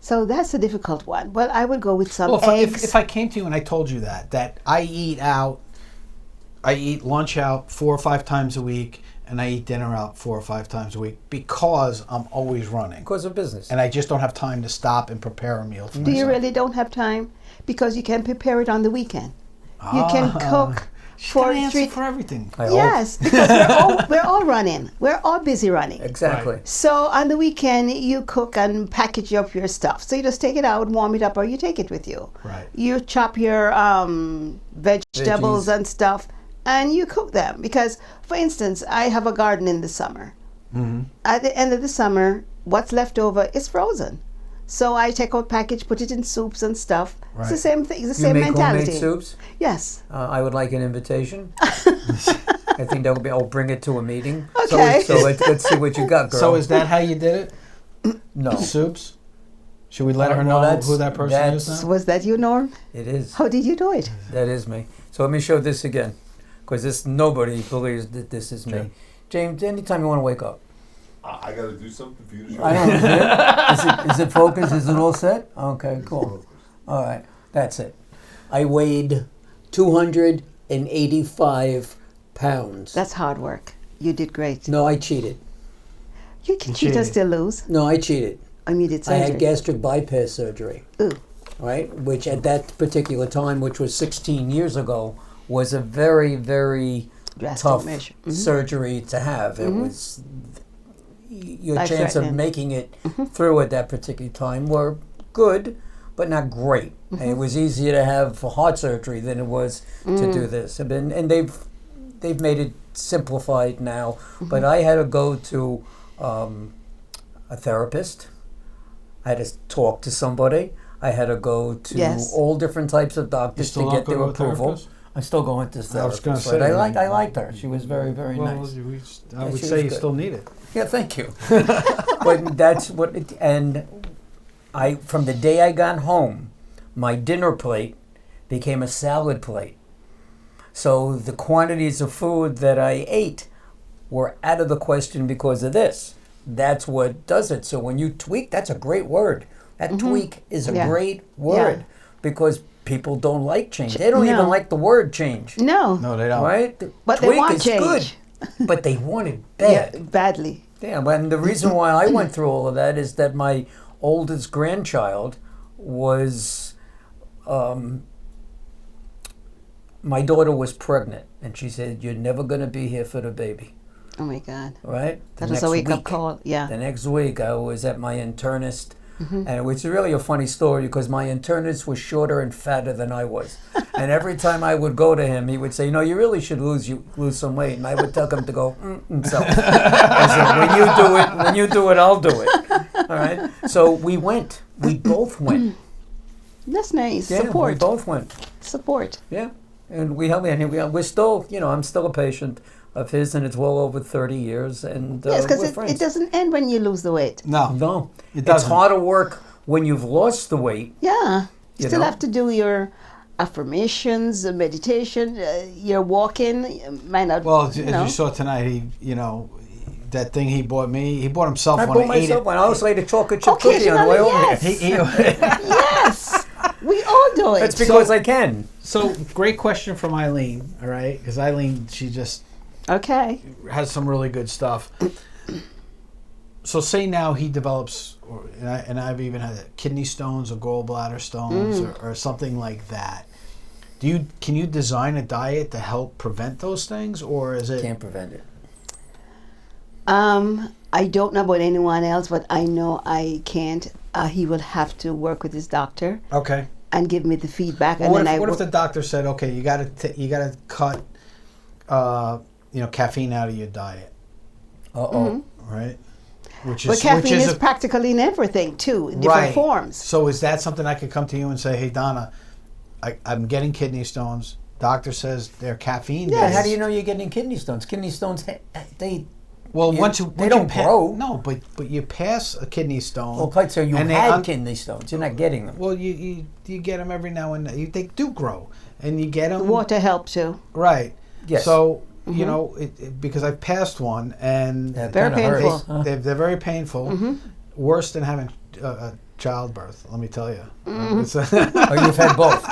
Speaker 9: So that's a difficult one. Well, I would go with some
Speaker 1: Well,
Speaker 9: eggs.
Speaker 1: if I came to you and I told you that I eat lunch out 4 or 5 times a week, and I eat dinner out 4 or 5 times a week because I'm always running.
Speaker 2: Because of business.
Speaker 1: And I just don't have time to stop and prepare a meal for
Speaker 9: Do you
Speaker 1: myself.
Speaker 9: really don't have time? Because you can prepare it on the weekend. You can cook for
Speaker 1: for everything.
Speaker 9: Yes, because we're all running. We're all busy running.
Speaker 2: Exactly.
Speaker 1: Right.
Speaker 9: So on the weekend, you cook and package up your stuff. So you just take it out, warm it up, or you take it with you.
Speaker 1: Right.
Speaker 9: You chop your vegetables
Speaker 2: Veggies.
Speaker 9: and stuff, and you cook them. Because, for instance, I have a garden in the summer. At the end of the summer, what's left over is frozen. So I take out package, put it in soups and stuff.
Speaker 1: Right.
Speaker 9: It's the same thing. It's the
Speaker 2: You
Speaker 9: same
Speaker 2: make
Speaker 9: mentality.
Speaker 2: homemade soups?
Speaker 9: Yes.
Speaker 2: I would like an invitation. I think that would be. I'll bring it to a meeting.
Speaker 9: Okay.
Speaker 2: So let's see what you got, girl.
Speaker 1: So is that how you did it?
Speaker 2: No.
Speaker 1: Soups? Should we let her
Speaker 2: Well,
Speaker 1: know who that person is now?
Speaker 9: Was that you, Norm?
Speaker 2: It is.
Speaker 9: How did you do it?
Speaker 2: That is me. So let me show this again, because nobody believes that this is me. James, anytime you want to wake up.
Speaker 8: I got to do something for you to show
Speaker 2: I don't know. Is it focused? Is it all set? Okay, cool. All right, that's it. I weighed 285 pounds.
Speaker 9: That's hard work. You did great.
Speaker 2: No, I cheated.
Speaker 9: You can cheat and still lose.
Speaker 2: No, I cheated.
Speaker 9: You did surgery.
Speaker 2: I had gastric bypass surgery.
Speaker 9: Ooh.
Speaker 2: Right, which at that particular time, which was 16 years ago, was a very, very
Speaker 9: drastic
Speaker 2: tough
Speaker 9: measure.
Speaker 2: surgery to have. It was your chance of making it through at that particular time were good, but not great. And it was easier to have heart surgery than it was to do this. And they've made it simplified now. But I had to go to a therapist. I had to talk to somebody. I had to go to all different types of doctors to get their approval. I'm still going to therapist. I was going to say, I liked her. She was very, very nice.
Speaker 1: I would say you still need it.
Speaker 2: Yeah, thank you. But that's what. From the day I got home, my dinner plate became a salad plate. So the quantities of food that I ate were out of the question because of this. That's what does it. So when you tweak, that's a great word. That tweak is a great word because people don't like change. They don't even like the word change.
Speaker 9: No,
Speaker 1: they don't.
Speaker 2: Right?
Speaker 9: But
Speaker 2: tweak
Speaker 9: they want
Speaker 2: is
Speaker 9: change.
Speaker 2: Good, but they want it bad.
Speaker 9: Yeah, badly.
Speaker 2: Yeah, and the reason why I went through all of that is that my oldest grandchild was, my daughter was pregnant, and she said, "You're never going to be here for the baby."
Speaker 9: Oh my God.
Speaker 2: Right?
Speaker 9: That was a wake-up call, yeah.
Speaker 2: The next week, I was at my internist, and it was really a funny story because my internist was shorter and fatter than I was. And every time I would go to him, he would say, you really should lose some weight. And I would tell him to go, himself. I said, when you do it, I'll do it. All right? So we went. We both went.
Speaker 9: That's nice.
Speaker 2: Yeah,
Speaker 9: Support.
Speaker 2: we both went.
Speaker 9: Support.
Speaker 2: Yeah. And we helped me. And we're still, I'm still a patient of his, and it's well over 30 years. And
Speaker 9: yes, because it doesn't end when you lose the weight.
Speaker 2: No. It's harder work when you've lost the weight.
Speaker 9: Yeah. You still have to do your affirmations, meditation, your walking. Might not.
Speaker 1: Well, as you saw tonight, that thing he bought me, he bought himself one. I bought
Speaker 2: myself one. I also ate a chocolate chip cookie on the way over here.
Speaker 9: Yes. We all do it.
Speaker 2: That's because I can.
Speaker 1: So, great question from Eileen, all right? Because Eileen, she just has some really good stuff. So say now he develops, and I've even had kidney stones or gallbladder stones or something like that. Can you design a diet to help prevent those things, or is it?
Speaker 2: Can't prevent it.
Speaker 9: I don't know about anyone else, but I know I can't. He will have to work with his doctor.
Speaker 1: Okay.
Speaker 9: And give me the feedback.
Speaker 1: Well,
Speaker 9: and
Speaker 1: what if the doctor said, okay, you got to cut, caffeine out of your diet? Right.
Speaker 9: But caffeine is practically in everything too, in different forms.
Speaker 1: So is that something I could come to you and say, hey, Donna, I'm getting kidney stones. Doctor says they're caffeine.
Speaker 2: Yeah. How do you know you're getting kidney stones? Kidney stones, they
Speaker 1: don't
Speaker 2: grow.
Speaker 1: No, but you pass a kidney stone.
Speaker 2: Okay, so you had kidney stones. You're not getting them.
Speaker 1: Well, you get them every now and then. They do grow, and you get them.
Speaker 9: The water helps too.
Speaker 1: Right.
Speaker 2: Yes.
Speaker 1: So because I've passed one, and
Speaker 9: very painful.
Speaker 1: They're very painful. Worse than having childbirth. Let me tell you.
Speaker 2: You've had both.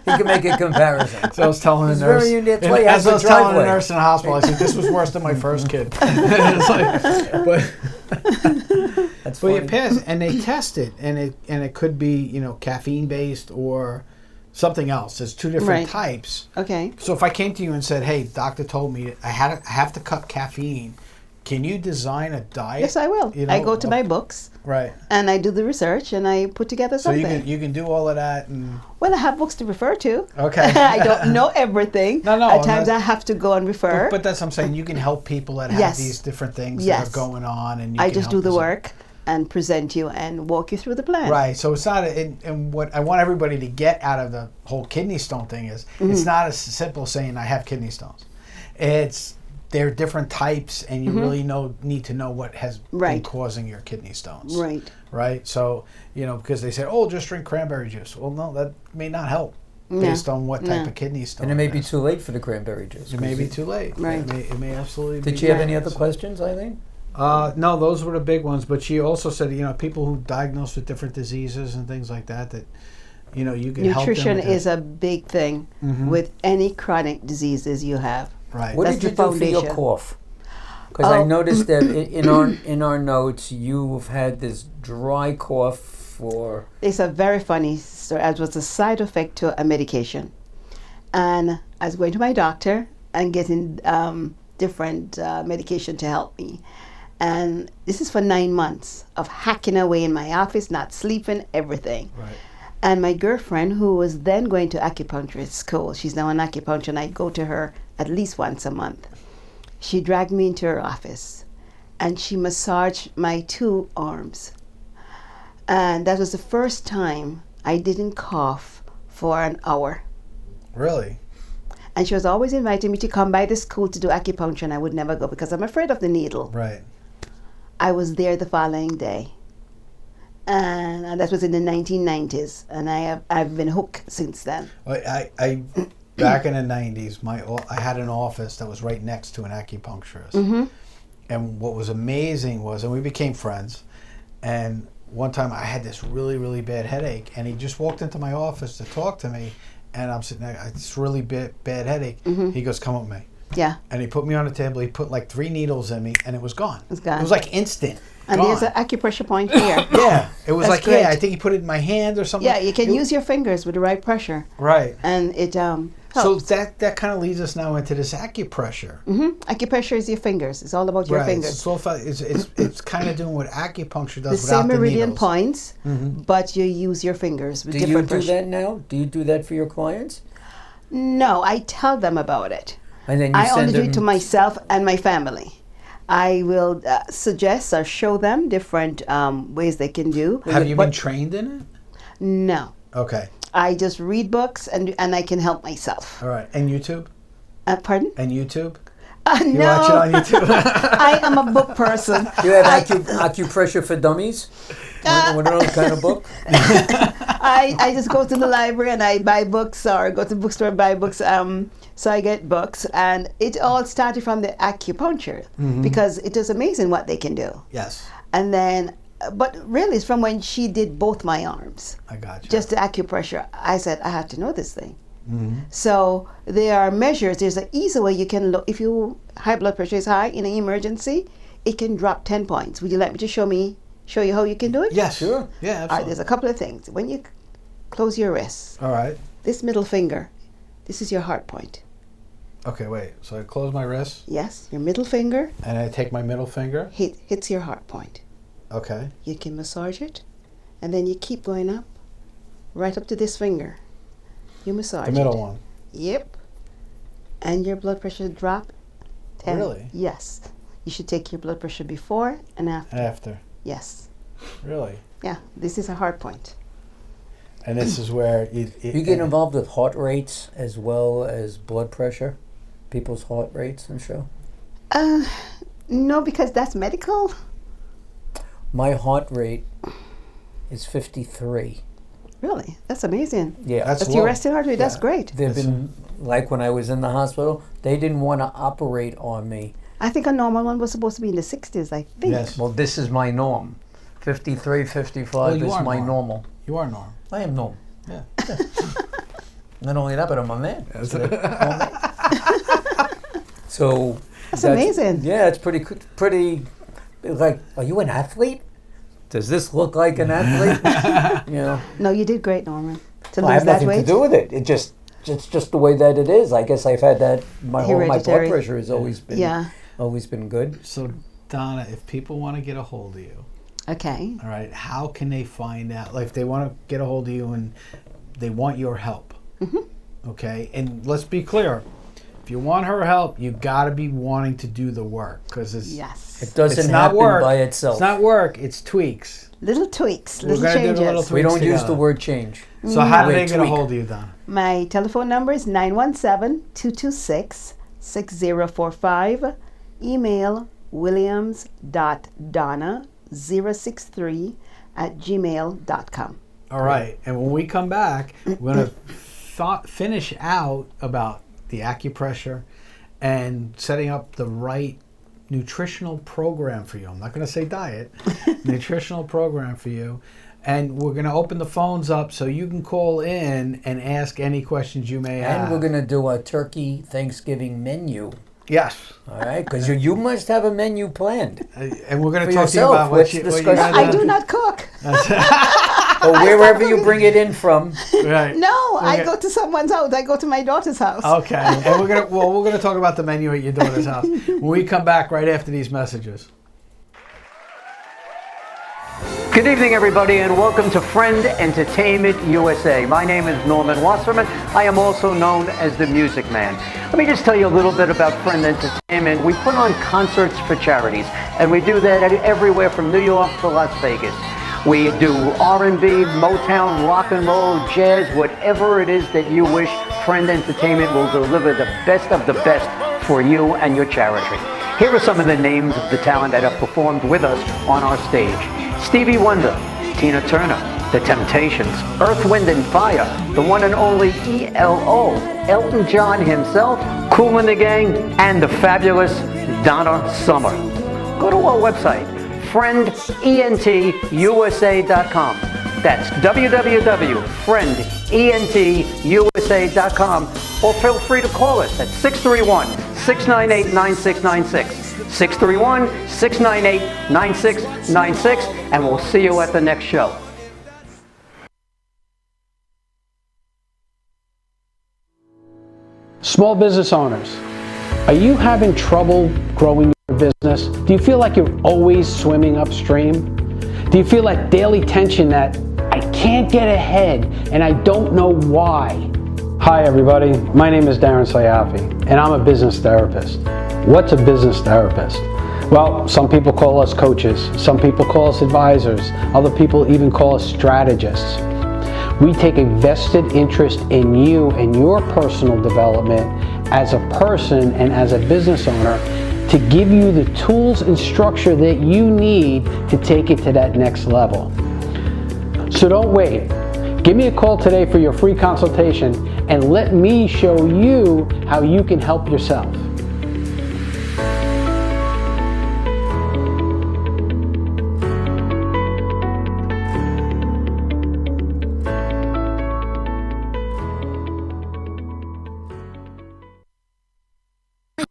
Speaker 2: He can make a comparison.
Speaker 1: So I was telling the nurse. As I was telling the nurse in the hospital, I said this was worse than my first kid. But you pass, and they test it, and it could be caffeine based or something else. There's two different types.
Speaker 9: Okay.
Speaker 1: So if I came to you and said, "Hey, doctor told me I have to cut caffeine," can you design a diet?
Speaker 9: Yes, I will. I go to my books.
Speaker 1: Right.
Speaker 9: And I do the research, and I put together something.
Speaker 1: So you can do all of that, and
Speaker 9: well, I have books to refer to.
Speaker 1: Okay.
Speaker 9: I don't know everything.
Speaker 1: No.
Speaker 9: At times I have to go and refer.
Speaker 1: But that's what I'm saying. You can help people that have these different things that are going on, and
Speaker 9: I just do the work and present you and walk you through the plan.
Speaker 1: Right. So it's not. And what I want everybody to get out of the whole kidney stone thing is, it's not as simple as saying I have kidney stones. It's they're different types, and you really need to know what has been causing your kidney stones.
Speaker 9: Right.
Speaker 1: Right. So because they say, oh, just drink cranberry juice. Well, no, that may not help based on what type of kidney stone.
Speaker 2: And it may be too late for the cranberry juice.
Speaker 1: It may be too late.
Speaker 9: Right.
Speaker 1: It may absolutely. be
Speaker 2: Did you have any other questions, Eileen?
Speaker 1: No, those were the big ones. But she also said, people who diagnosed with different diseases and things like that, you can help them.
Speaker 9: Nutrition is a big thing with any chronic diseases you have.
Speaker 1: Right.
Speaker 2: What did you do for your cough? Because I noticed that in our notes, you've had this dry cough for...
Speaker 9: It's a very funny story. It was a side effect to a medication. And I was going to my doctor and getting different medication to help me. And this is for 9 months of hacking away in my office, not sleeping, everything.
Speaker 1: Right.
Speaker 9: And my girlfriend, who was then going to acupuncture school, she's now in acupuncture, and I go to her at least once a month. She dragged me into her office, and she massaged my 2 arms. And that was the first time I didn't cough for an hour.
Speaker 1: Really?
Speaker 9: And she was always inviting me to come by the school to do acupuncture, and I would never go because I'm afraid of the needle.
Speaker 1: Right.
Speaker 9: I was there the following day. And that was in the 1990s, and I've been hooked since then.
Speaker 1: I back in the 90s, I had an office that was right next to an acupuncturist. And what was amazing was, and we became friends, and one time I had this really, really bad headache, and he just walked into my office to talk to me, and I'm sitting there, I had this really bad headache. He goes, come with me.
Speaker 9: Yeah.
Speaker 1: And he put me on the table, he put like 3 needles in me, and it was gone.
Speaker 9: It's gone.
Speaker 1: It was like instant.
Speaker 9: And there's an acupressure point here.
Speaker 1: Yeah. It was
Speaker 9: That's
Speaker 1: like,
Speaker 9: great.
Speaker 1: I think he put it in my hand or something.
Speaker 9: Yeah, you can use your fingers with the right pressure.
Speaker 1: Right.
Speaker 9: And it
Speaker 1: So
Speaker 9: helps.
Speaker 1: that kind of leads us now into this acupressure.
Speaker 9: Acupressure is your fingers. It's all about your fingers.
Speaker 1: It's kind of doing what acupuncture does
Speaker 9: The
Speaker 1: without
Speaker 9: same
Speaker 1: the
Speaker 9: meridian
Speaker 1: needles.
Speaker 9: points, but you use your fingers with
Speaker 2: Do you
Speaker 9: different
Speaker 2: do
Speaker 9: pressure.
Speaker 2: that now? Do you do that for your clients?
Speaker 9: No, I tell them about it.
Speaker 2: And then you
Speaker 9: I
Speaker 2: send
Speaker 9: only do
Speaker 2: them
Speaker 9: it to myself and my family. I will suggest or show them different ways they can do.
Speaker 1: Have you been trained in it?
Speaker 9: No.
Speaker 1: Okay.
Speaker 9: I just read books and I can help myself.
Speaker 1: All right. And YouTube?
Speaker 9: Pardon?
Speaker 1: And YouTube?
Speaker 9: No.
Speaker 1: You watch it on YouTube?
Speaker 9: I am a book person.
Speaker 2: You have acupressure for dummies? What kind of book?
Speaker 9: I just go to the library and I buy books, or go to the bookstore and buy books. So I get books, and it all started from the acupuncture because it is amazing what they can do.
Speaker 1: Yes.
Speaker 9: And then, but really, it's from when she did both my arms.
Speaker 1: I got you.
Speaker 9: Just the acupressure. I said, I have to know this thing. So there are measures. There's an easy way you can look. If your high blood pressure is high in an emergency, it can drop 10 points. Would you like me to show you how you can do it?
Speaker 1: Yes. Sure. Yeah, absolutely.
Speaker 9: All right, there's a couple of things. When you close your wrists,
Speaker 1: all right.
Speaker 9: This middle finger, this is your heart point.
Speaker 1: Okay, wait. So I close my wrist.
Speaker 9: Yes, your middle finger.
Speaker 1: And I take my middle finger.
Speaker 9: Hits your heart point.
Speaker 1: Okay.
Speaker 9: You can massage it, and then you keep going up, right up to this finger. You massage
Speaker 1: the middle
Speaker 9: it.
Speaker 1: one.
Speaker 9: Yep. And your blood pressure drop 10.
Speaker 1: Really?
Speaker 9: Yes. You should take your blood pressure before and after.
Speaker 1: After.
Speaker 9: Yes.
Speaker 1: Really?
Speaker 9: Yeah. This is a heart point.
Speaker 1: And this is where
Speaker 2: you get involved with heart rates as well as blood pressure, people's heart rates and so.
Speaker 9: No, because that's medical.
Speaker 2: My heart rate is 53.
Speaker 9: Really? That's amazing.
Speaker 2: Yeah.
Speaker 9: That's your resting heart rate? Yeah. That's great.
Speaker 2: They've been, like when I was in the hospital, they didn't want to operate on me.
Speaker 9: I think a normal one was supposed to be in the 60s, I think.
Speaker 2: Yes. Well, this is my norm. 53, 55 is my normal.
Speaker 1: You are norm.
Speaker 2: I am norm.
Speaker 1: Yeah.
Speaker 2: Not only that, but I'm a man. So
Speaker 9: that's amazing.
Speaker 2: Yeah, it's pretty. Like, are you an athlete? Does this look like an athlete? You know.
Speaker 9: No, you did great, Norman.
Speaker 2: I have nothing to do with it. It's just the way that it is. I guess I've had that. My blood pressure has always been good.
Speaker 1: So, Donna, if people want to get a hold of you,
Speaker 9: okay.
Speaker 1: All right, how can they find out? Like, if they want to get a hold of you and they want your help, okay? And let's be clear. If you want her help, you got to be wanting to do the work because
Speaker 2: it doesn't happen by itself.
Speaker 1: It's not work. It's tweaks.
Speaker 9: Little tweaks.
Speaker 1: We're
Speaker 9: little changes.
Speaker 1: Do little tweaks
Speaker 2: we don't
Speaker 1: together.
Speaker 2: use the word change.
Speaker 1: So how do they get a hold of you, Donna?
Speaker 9: My telephone number is 917-226-9333. 6045. Email williams.donna063@gmail.com.
Speaker 1: All right. And when we come back, we're going to finish out about the acupressure and setting up the right nutritional program for you. I'm not going to say diet, nutritional program for you. And we're going to open the phones up so you can call in and ask any questions you may have.
Speaker 2: And we're going to do a turkey Thanksgiving menu.
Speaker 1: Yes.
Speaker 2: All right, because you must have a menu planned.
Speaker 1: And we're going to talk to you about what you
Speaker 9: I do not cook.
Speaker 2: Or wherever you bring it in from.
Speaker 1: Right.
Speaker 9: No, I go to someone's house. I go to my daughter's house.
Speaker 1: Okay. And we're going to talk about the menu at your daughter's house when we come back right after these messages.
Speaker 11: Good evening, everybody, and welcome to Friend Entertainment USA. My name is Norman Wasserman. I am also known as the Music Man. Let me just tell you a little bit about Friend Entertainment. We put on concerts for charities, and we do that everywhere from New York to Las Vegas. We do R&B, Motown, rock and roll, jazz, whatever it is that you wish. Friend Entertainment will deliver the best of the best for you and your charity. Here are some of the names of the talent that have performed with us on our stage. Stevie Wonder, Tina Turner, The Temptations, Earth, Wind and Fire, the one and only ELO, Elton John himself, Kool and the Gang, and the fabulous Donna Summer. Go to our website, friendentusa.com. That's www.friendentusa.com, or feel free to call us at 631-698-9696. 631-698-9696, and we'll see you at the next show.
Speaker 12: Small business owners, are you having trouble growing your business? Do you feel like you're always swimming upstream? Do you feel that daily tension that I can't get ahead and I don't know why? Hi everybody, my name is Darren Sayafi and I'm a business therapist. What's a business therapist? Well, some people call us coaches, some people call us advisors, other people even call us strategists. We take a vested interest in you and your personal development as a person and as a business owner to give you the tools and structure that you need to take it to that next level. So don't wait. Give me a call today for your free consultation and let me show you how you can help yourself.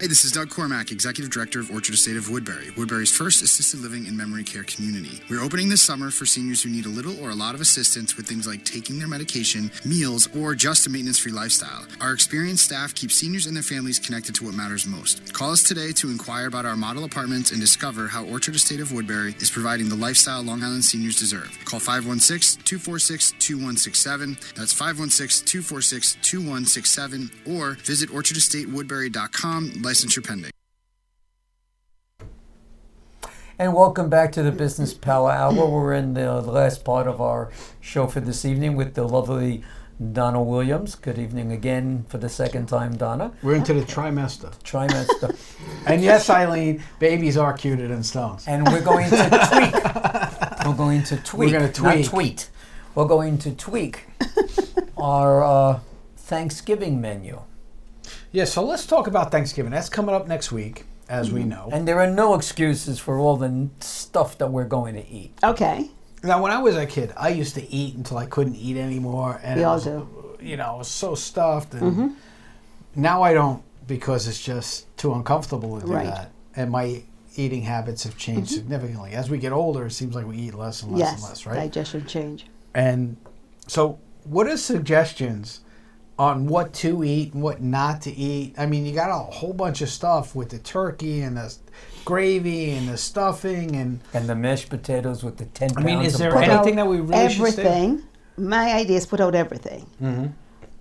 Speaker 10: Hey, this is Doug Cormack, Executive Director of Orchard Estate of Woodbury, Woodbury's first assisted living and memory care community. We're opening this summer for seniors who need a little or a lot of assistance with things like taking their medication, meals, or just a maintenance-free lifestyle. Our experienced staff keeps seniors and their families connected to what matters most. Call us today to inquire about our model apartments and discover how Orchard Estate of Woodbury is providing the lifestyle Long Island seniors deserve. Call 516-246-2167. That's 516-246-2167, or visit orchardestatewoodbury.com. Licensure pending.
Speaker 2: And welcome back to the Business Powwow Hour. We're in the last part of our show for this evening with the lovely Donna Williams. Good evening again for the second time, Donna.
Speaker 1: We're into the trimester.
Speaker 2: And
Speaker 1: yes, Eileen, babies are cuter than stones.
Speaker 2: And we're going to tweak. We're going to tweak.
Speaker 1: We're going to tweak.
Speaker 2: Not tweet. We're going to tweak our Thanksgiving menu.
Speaker 1: Yeah, so let's talk about Thanksgiving. That's coming up next week, as we know.
Speaker 2: And there are no excuses for all the stuff that we're going to eat.
Speaker 9: Okay.
Speaker 1: Now, when I was a kid, I used to eat until I couldn't eat anymore. And
Speaker 9: we all do.
Speaker 1: You know, I was so stuffed. And now I don't, because it's just too uncomfortable to do that. And my eating habits have changed significantly. As we get older, it seems like we eat less and less and less, right?
Speaker 9: Digestion change.
Speaker 1: And so what are suggestions on what to eat and what not to eat? I mean, you got a whole bunch of stuff with the turkey and the gravy and the stuffing and
Speaker 2: the mashed potatoes with the 10 pounds.
Speaker 1: I mean, is there anything that we really should stay?
Speaker 9: Everything. My idea is put out everything.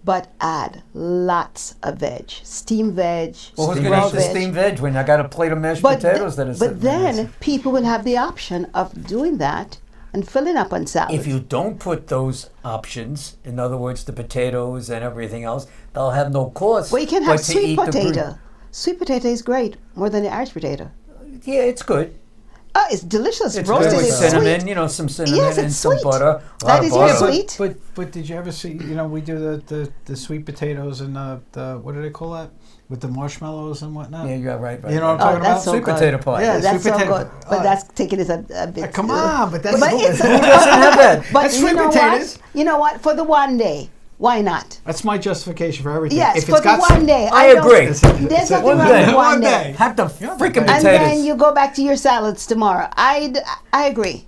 Speaker 9: But add lots of veg. Steamed veg.
Speaker 2: Well, who's going to eat the steamed veg when I got a plate of mashed potatoes that is...
Speaker 9: But then people will have the option of doing that and filling up on salad.
Speaker 2: If you don't put those options, in other words, the potatoes and everything else, they'll have no cost.
Speaker 9: Well, you can have sweet potato. Sweet potato is great, more than the Irish potato.
Speaker 2: Yeah, it's good.
Speaker 9: Oh, it's delicious.
Speaker 2: It's
Speaker 9: Roasted
Speaker 2: good with
Speaker 9: is
Speaker 2: cinnamon,
Speaker 9: sweet.
Speaker 2: You know, some cinnamon
Speaker 9: Yes,
Speaker 2: and
Speaker 9: it's
Speaker 2: some
Speaker 9: sweet.
Speaker 2: butter.
Speaker 9: That is very sweet.
Speaker 1: But did you ever see? You know, we do the sweet potatoes and the what do they call that? With the marshmallows and whatnot.
Speaker 2: Yeah, you're right.
Speaker 1: You know what I'm talking
Speaker 9: that's
Speaker 1: about?
Speaker 9: so
Speaker 2: Sweet
Speaker 9: good.
Speaker 2: potato pie.
Speaker 1: Yeah,
Speaker 9: That's
Speaker 1: sweet
Speaker 9: so
Speaker 1: potato
Speaker 9: good.
Speaker 1: pie.
Speaker 9: But that's taking it a bit.
Speaker 1: Come on, but that's
Speaker 9: But it's,
Speaker 2: Who doesn't have that?
Speaker 9: But
Speaker 1: That's
Speaker 9: you
Speaker 1: sweet
Speaker 9: know
Speaker 1: potatoes.
Speaker 9: what? You know what? For the one day, why not?
Speaker 1: That's my justification for everything.
Speaker 9: Yes,
Speaker 1: if
Speaker 9: for
Speaker 1: it's
Speaker 9: the
Speaker 1: got
Speaker 9: one day.
Speaker 2: I agree.
Speaker 9: There's nothing wrong with one day.
Speaker 2: Have the freaking
Speaker 9: And
Speaker 2: potatoes.
Speaker 9: then you go back to your salads tomorrow. I agree.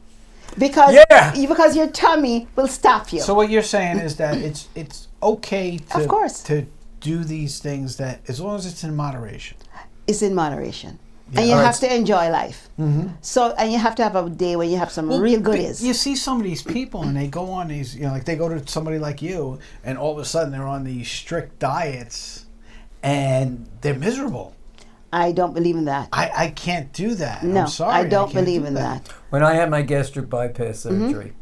Speaker 9: Because because your tummy will stop you.
Speaker 1: So what you're saying is that it's okay to
Speaker 9: Of course.
Speaker 1: to do these things that as long as it's in moderation.
Speaker 9: It's in moderation.
Speaker 1: Yeah.
Speaker 9: And you
Speaker 1: All right.
Speaker 9: have to enjoy life.
Speaker 1: Mm-hmm.
Speaker 9: So, and you have to have a day where you have some real goodies.
Speaker 1: You see some of these people and they go on these, you know, like they go to somebody like you and all of a sudden they're on these strict diets and they're miserable.
Speaker 9: I don't believe in that.
Speaker 1: I can't do that.
Speaker 9: No,
Speaker 1: I'm sorry.
Speaker 9: I don't
Speaker 1: can't
Speaker 9: believe
Speaker 1: do
Speaker 9: in that.
Speaker 2: When I had my gastric bypass surgery,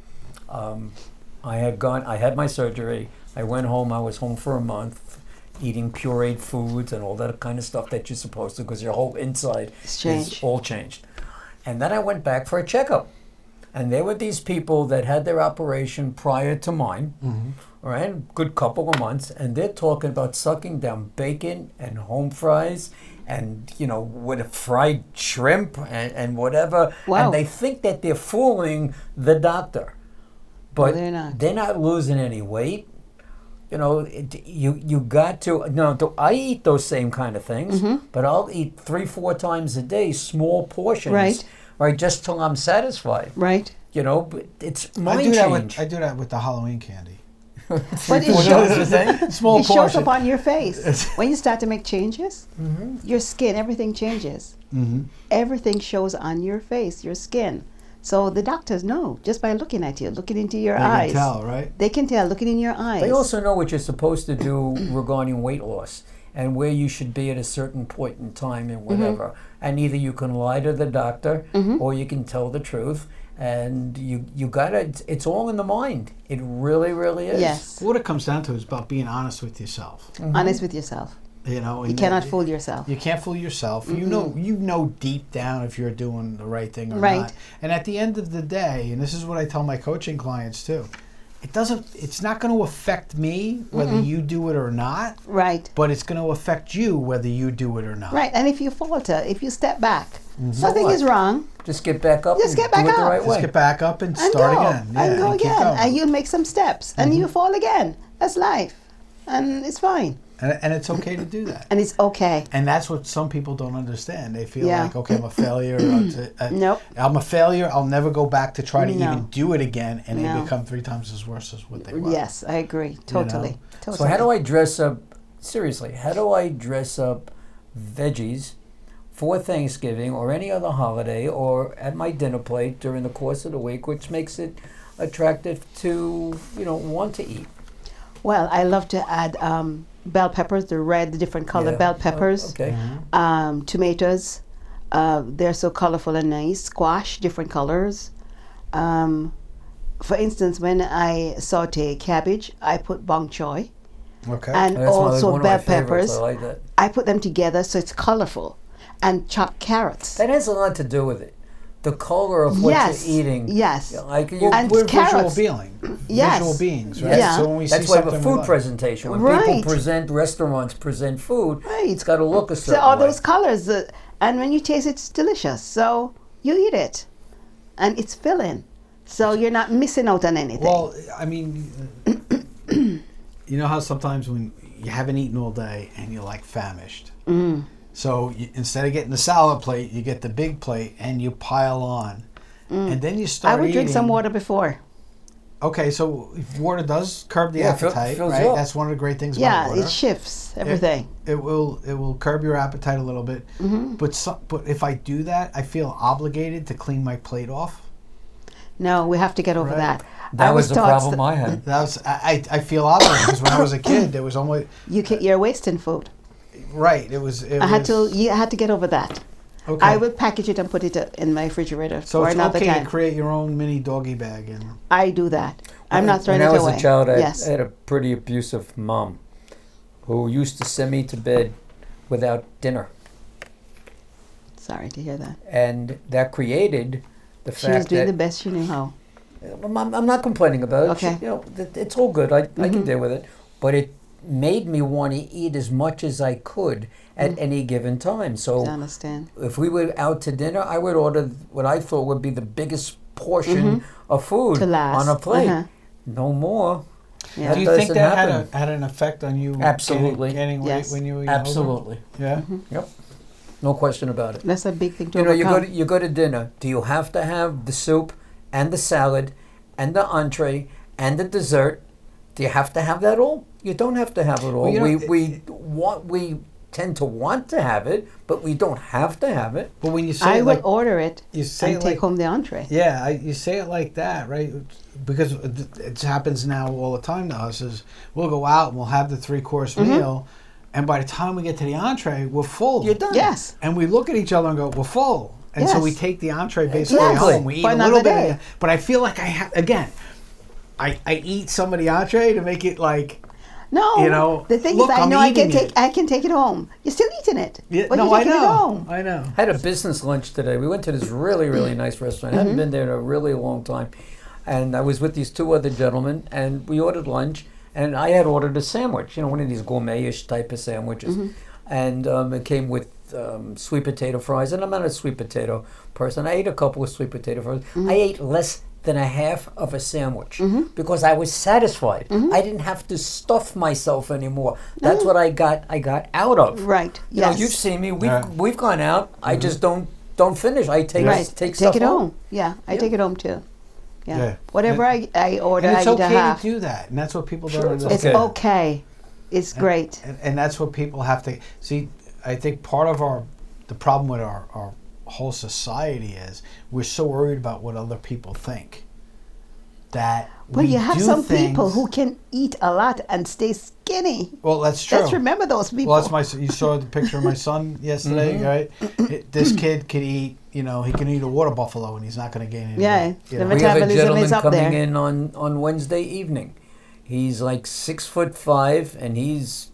Speaker 2: I had my surgery. I went home. I was home for a month, eating pureed foods and all that kind of stuff that you're supposed to, because your whole inside is all changed. And then I went back for a checkup. And there were these people that had their operation prior to mine, all right, good couple of months, and they're talking about sucking down bacon and home fries and, you know, with a fried shrimp and whatever.
Speaker 9: Wow.
Speaker 2: And they think that they're fooling the doctor. But they're not losing any weight. You know, you got to, no, I eat those same kind of things, but I'll eat 3-4 times a day, small portions, right, just till I'm satisfied.
Speaker 9: Right.
Speaker 2: You know, but it's mind
Speaker 1: I do that with the Halloween candy.
Speaker 9: But it shows,
Speaker 1: Small
Speaker 9: it shows
Speaker 1: portion.
Speaker 9: up on your face. When you start to make changes, your skin, everything changes. Everything shows on your face, your skin. So the doctors know just by looking at you, looking into your eyes.
Speaker 1: They can tell, right?
Speaker 9: They can tell, looking in your eyes.
Speaker 2: They also know what you're supposed to do regarding weight loss and where you should be at a certain point in time and whatever. And either you can lie to the doctor or you can tell the truth. And you gotta, it's all in the mind. It really, really is.
Speaker 9: Yes.
Speaker 1: What it comes down to is about being honest with yourself.
Speaker 9: Honest with yourself.
Speaker 1: You know,
Speaker 9: You cannot fool yourself.
Speaker 1: You can't fool yourself. You know deep down if you're doing the right thing or
Speaker 9: Right.
Speaker 1: not. And at the end of the day, and this is what I tell my coaching clients too, it's not going to affect me whether you do it or not.
Speaker 9: Right.
Speaker 1: But it's going to affect you whether you do it or not.
Speaker 9: Right. And if you falter, if you step back, nothing is wrong.
Speaker 2: Just get back up
Speaker 9: Just get back
Speaker 2: do it the
Speaker 9: up.
Speaker 2: right way.
Speaker 1: Just get back up and start
Speaker 9: go,
Speaker 1: again. Yeah,
Speaker 9: and go
Speaker 1: keep
Speaker 9: again.
Speaker 1: going.
Speaker 9: And you make some steps. And you fall again. That's life. And it's fine.
Speaker 1: And it's okay to do that.
Speaker 9: And it's okay.
Speaker 1: And that's what some people don't understand. They feel
Speaker 9: Yeah.
Speaker 1: like, okay, I'm a failure.
Speaker 9: Nope.
Speaker 1: I'm a failure. I'll never go back to try to
Speaker 9: No.
Speaker 1: even do it again. And
Speaker 9: No.
Speaker 1: they become 3 times as worse as what they were.
Speaker 9: Yes, I agree. Totally. Totally.
Speaker 2: So how do I dress up, seriously, how do I dress up veggies for Thanksgiving or any other holiday or at my dinner plate during the course of the week, which makes it attractive to, want to eat?
Speaker 9: Well, I love to add bell peppers, the different color bell peppers.
Speaker 2: Okay.
Speaker 9: Tomatoes, they're so colorful and nice. Squash, different colors. For instance, when I saute cabbage, I put bok choy.
Speaker 1: Okay.
Speaker 9: And
Speaker 2: That's
Speaker 9: also
Speaker 2: one of my
Speaker 9: bell
Speaker 2: favorites.
Speaker 9: peppers.
Speaker 2: I like that.
Speaker 9: I put them together so it's colorful. And chopped carrots.
Speaker 2: That has a lot to do with it. The color of what
Speaker 9: Yes,
Speaker 2: you're eating.
Speaker 9: yes.
Speaker 2: Like
Speaker 9: And
Speaker 1: We're
Speaker 9: carrots.
Speaker 1: visual beings, right?
Speaker 9: Yeah.
Speaker 1: So when we
Speaker 2: That's
Speaker 1: see
Speaker 2: why the
Speaker 1: something we
Speaker 2: food
Speaker 1: like-
Speaker 2: presentation, when
Speaker 9: Right.
Speaker 2: people restaurants present food,
Speaker 9: Right.
Speaker 2: it's got to look a
Speaker 9: So
Speaker 2: certain
Speaker 9: all
Speaker 2: way.
Speaker 9: those colors, and when you taste it, it's delicious. So you eat it, and it's filling. So you're not missing out on anything.
Speaker 1: Well, I mean, you know how sometimes when you haven't eaten all day and you're like famished. So instead of getting the salad plate, you get the big plate and you pile on. And then you start
Speaker 9: I would drink some
Speaker 1: eating.
Speaker 9: water before.
Speaker 1: Okay, so water does curb the
Speaker 2: Yeah, it
Speaker 1: appetite,
Speaker 2: fills
Speaker 1: right?
Speaker 2: you up.
Speaker 1: That's one of the great things
Speaker 9: Yeah,
Speaker 1: about water.
Speaker 9: it shifts everything.
Speaker 1: It will curb your appetite a little bit. But if I do that, I feel obligated to clean my plate off.
Speaker 9: No, we have to get over
Speaker 1: Right.
Speaker 9: that.
Speaker 2: That
Speaker 9: I
Speaker 2: was the
Speaker 9: taught
Speaker 2: problem I had.
Speaker 1: That was I feel obligated because when I was a kid, there was only
Speaker 9: you're wasting food.
Speaker 1: right. It was.
Speaker 9: You had to get over that.
Speaker 1: Okay.
Speaker 9: I would package it and put it in my refrigerator
Speaker 1: So
Speaker 9: for
Speaker 1: it's
Speaker 9: another
Speaker 1: okay
Speaker 9: time.
Speaker 1: to create your own mini doggy bag and.
Speaker 9: I do that. I'm not throwing
Speaker 2: When
Speaker 9: it
Speaker 2: I was
Speaker 9: away.
Speaker 2: a child, I
Speaker 9: yes.
Speaker 2: had a pretty abusive mom who used to send me to bed without dinner.
Speaker 9: Sorry to hear that.
Speaker 2: And that created the fact that...
Speaker 9: She was doing the best she knew how.
Speaker 2: I'm not complaining about it.
Speaker 9: Okay.
Speaker 2: It's all good. I can deal with it. But it made me want to eat as much as I could at any given time. So
Speaker 9: I understand.
Speaker 2: if we were out to dinner, I would order what I thought would be the biggest portion of food on a plate. No more.
Speaker 1: Yeah. Do you think that had an effect on you gaining weight when you were younger?
Speaker 2: Absolutely.
Speaker 1: Yeah?
Speaker 2: Yep. No question about it.
Speaker 9: That's a big thing to overcome.
Speaker 2: You go to dinner. Do you have to have the soup and the salad and the entree and the dessert? Do you have to have that all? You don't have to have it all. Well, we tend to want to have it, but we don't have to have it.
Speaker 1: But when you say
Speaker 9: I would order it and take home the entree.
Speaker 1: Yeah, you say it like that, right? Because it happens now all the time to us. Is we'll go out and we'll have the 3-course meal, and by the time we get to the entree, we're full.
Speaker 2: You're done.
Speaker 9: Yes.
Speaker 1: And we look at each other and go, we're full. And so we take the entree basically home. We eat
Speaker 9: For
Speaker 1: a little bit.
Speaker 9: day.
Speaker 1: But I feel like I eat some of the entree to make it like...
Speaker 9: No, the thing is, I know I can take it home. You're still eating it.
Speaker 1: Yeah,
Speaker 9: but you're taking it home.
Speaker 1: I know.
Speaker 2: I had a business lunch today. We went to this really, really nice restaurant. I hadn't been there in a really long time. And I was with these 2 other gentlemen, and we ordered lunch. And I had ordered a sandwich, one of these gourmet-ish type of sandwiches. And it came with sweet potato fries. And I'm not a sweet potato person. I ate a couple of sweet potato fries. I ate less than a half of a sandwich because I was satisfied. I didn't have to stuff myself anymore. That's what I got out of.
Speaker 9: Right.
Speaker 2: You know, you've seen me. We've gone out. I just don't finish. I take stuff
Speaker 9: it
Speaker 2: home.
Speaker 9: Yeah, I take it home too. Yeah. Whatever I order,
Speaker 1: and it's
Speaker 9: I eat a half.
Speaker 1: to do that, and that's what people don't understand.
Speaker 9: It's okay. It's great.
Speaker 1: And that's what people have to see. I think part of the problem with our whole society is we're so worried about what other people think that
Speaker 9: you have some people who can eat a lot and stay skinny.
Speaker 1: Well, that's true.
Speaker 9: Let's remember those people.
Speaker 1: Well, you saw the picture of my son yesterday, right? This kid could eat, he can eat a water buffalo and he's not going to gain any weight.
Speaker 9: The metabolism is up there.
Speaker 2: We have a gentleman coming in on Wednesday evening. He's like 6'5" and he's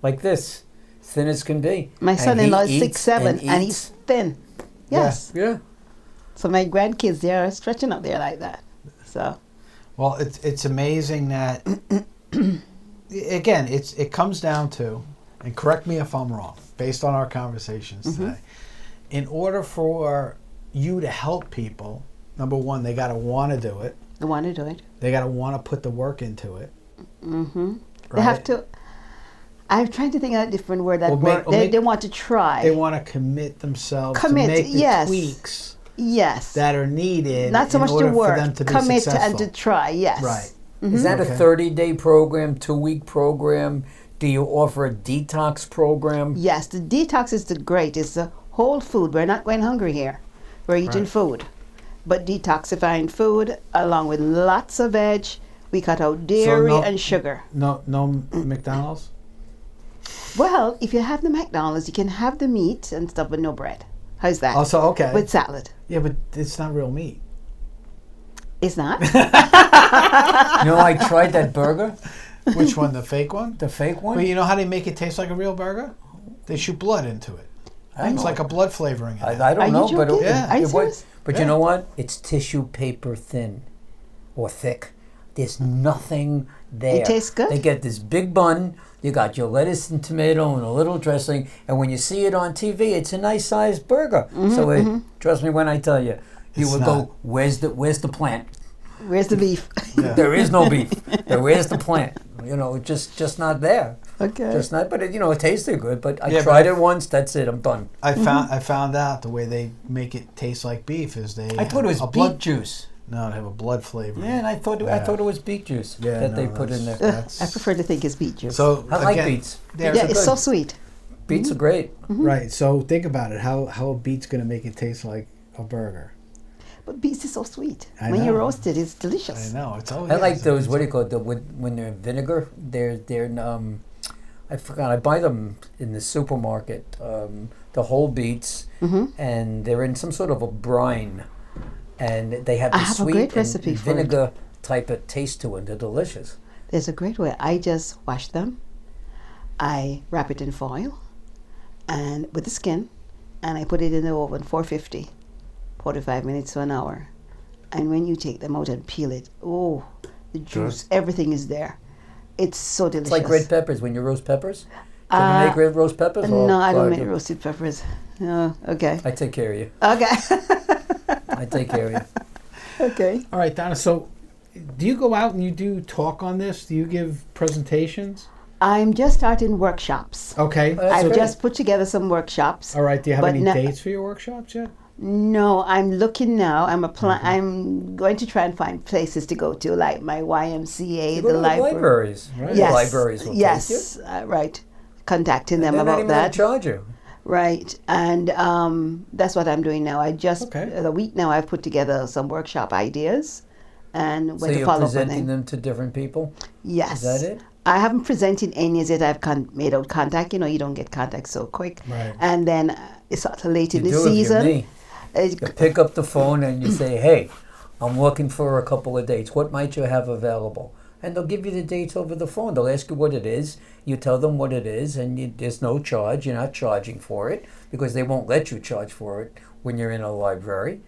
Speaker 2: like this, thin as can be.
Speaker 9: My son-in-law is 6'7" and he's thin. Yes.
Speaker 2: Yeah.
Speaker 9: So my grandkids, they are stretching up there like that. So.
Speaker 1: Well, it's amazing that, again, it comes down to, and correct me if I'm wrong, based on our conversations today, in order for you to help people, number one, they got to want to do it.
Speaker 9: They want to do it.
Speaker 1: They got to want to put the work into it.
Speaker 9: Right? They have to. I'm trying to think of a different word. They want to try.
Speaker 1: They want to commit themselves to make the tweaks that are needed.
Speaker 9: Not so much to work.
Speaker 1: For them to be
Speaker 9: commit
Speaker 1: successful.
Speaker 9: and to try. Yes.
Speaker 1: Right.
Speaker 2: Is that a 30-day program, 2-week program? Do you offer a detox program?
Speaker 9: Yes, the detox is great. It's the whole food. We're not going hungry here. We're eating food. But detoxifying food along with lots of veg. We cut out dairy and sugar.
Speaker 1: No McDonald's?
Speaker 9: Well, if you have the McDonald's, you can have the meat and stuff, but no bread. How's that?
Speaker 1: Also, okay.
Speaker 9: With salad.
Speaker 1: Yeah, but it's not real meat.
Speaker 9: It's not?
Speaker 2: I tried that burger.
Speaker 1: Which one? The fake one?
Speaker 2: The fake one?
Speaker 1: But you know how they make it taste like a real burger? They shoot blood into it. It's like a blood flavoring.
Speaker 2: I don't know, but
Speaker 9: it
Speaker 2: was. But you know what? It's tissue paper thin or thick. There's nothing there.
Speaker 9: It tastes good.
Speaker 2: They get this big bun. You got your lettuce and tomato and a little dressing, and when you see it on TV, it's a nice sized burger. Trust me when I tell you, you will go, "Where's the plant?
Speaker 9: Where's the beef?"
Speaker 2: There is no beef. Where's the plant? Just not there.
Speaker 9: Okay.
Speaker 2: Just not. But it tasted good. But I tried it once. That's it. I'm done.
Speaker 1: I found out the way they make it taste like beef is
Speaker 2: I thought it was beet juice.
Speaker 1: No, they have a blood flavor.
Speaker 2: Yeah, and I thought it was beet juice that they put in there.
Speaker 9: I prefer to think it's beet juice.
Speaker 1: So
Speaker 2: I like beets.
Speaker 9: It's so sweet.
Speaker 2: Beets are great.
Speaker 1: Right. So think about it. How a beet's going to make it taste like a burger?
Speaker 9: But beets is so sweet. When you roast it, it's delicious.
Speaker 1: I know. It's always.
Speaker 2: I like those. What do you call it? When they're vinegar. They're I forgot. I buy them in the supermarket. The whole beets, and they're in some sort of a brine. And they have the sweet and vinegar type of taste to it. They're delicious.
Speaker 9: There's a great way. I just wash them, I wrap it in foil and with the skin, and I put it in the oven 450, 45 minutes to an hour. And when you take them out and peel it, oh, the juice, everything is there. It's so delicious.
Speaker 2: It's like red peppers when you roast peppers. Do you make red roast peppers?
Speaker 9: No, I don't make roasted peppers. Oh, okay.
Speaker 2: I take care of you.
Speaker 9: Okay.
Speaker 2: I take care of you.
Speaker 9: Okay.
Speaker 1: All right, Donna. So, do you go out and you do talk on this? Do you give presentations?
Speaker 9: I'm just starting workshops.
Speaker 1: Okay.
Speaker 9: I've just put together some workshops.
Speaker 1: All right. Do you have any dates for your workshops yet?
Speaker 9: No, I'm looking now. I'm going to try and find places to go to, like my YMCA, the
Speaker 2: libraries. Right.
Speaker 9: Yes.
Speaker 2: Libraries will
Speaker 9: yes.
Speaker 2: take you.
Speaker 9: Right. Contacting them
Speaker 2: and
Speaker 9: about that.
Speaker 2: Charge you.
Speaker 9: Right, and that's what I'm doing now. I just a week now. I've put together some workshop ideas, and
Speaker 2: so you're presenting them to different people.
Speaker 9: Yes.
Speaker 2: Is that it?
Speaker 9: I haven't presented any yet. I've made out contact. You know, you don't get contact so quick.
Speaker 1: Right.
Speaker 9: And then it's sort of late in the
Speaker 2: do
Speaker 9: season.
Speaker 2: If you're me. You pick up the phone and you say, "Hey, I'm looking for a couple of dates. What might you have available?" And they'll give you the dates over the phone. They'll ask you what it is. You tell them what it is, and there's no charge. You're not charging for it because they won't let you charge for it when you're in a library.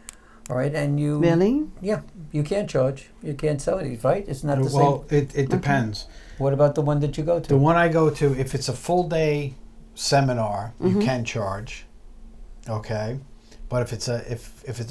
Speaker 2: All right, and you...
Speaker 9: Really?
Speaker 2: Yeah, you can't charge. You can't sell it, right? It's not the same.
Speaker 1: Well, it depends.
Speaker 2: What about the one that you go to?
Speaker 1: The one I go to, if it's a full day seminar, you can charge. Okay. But if it's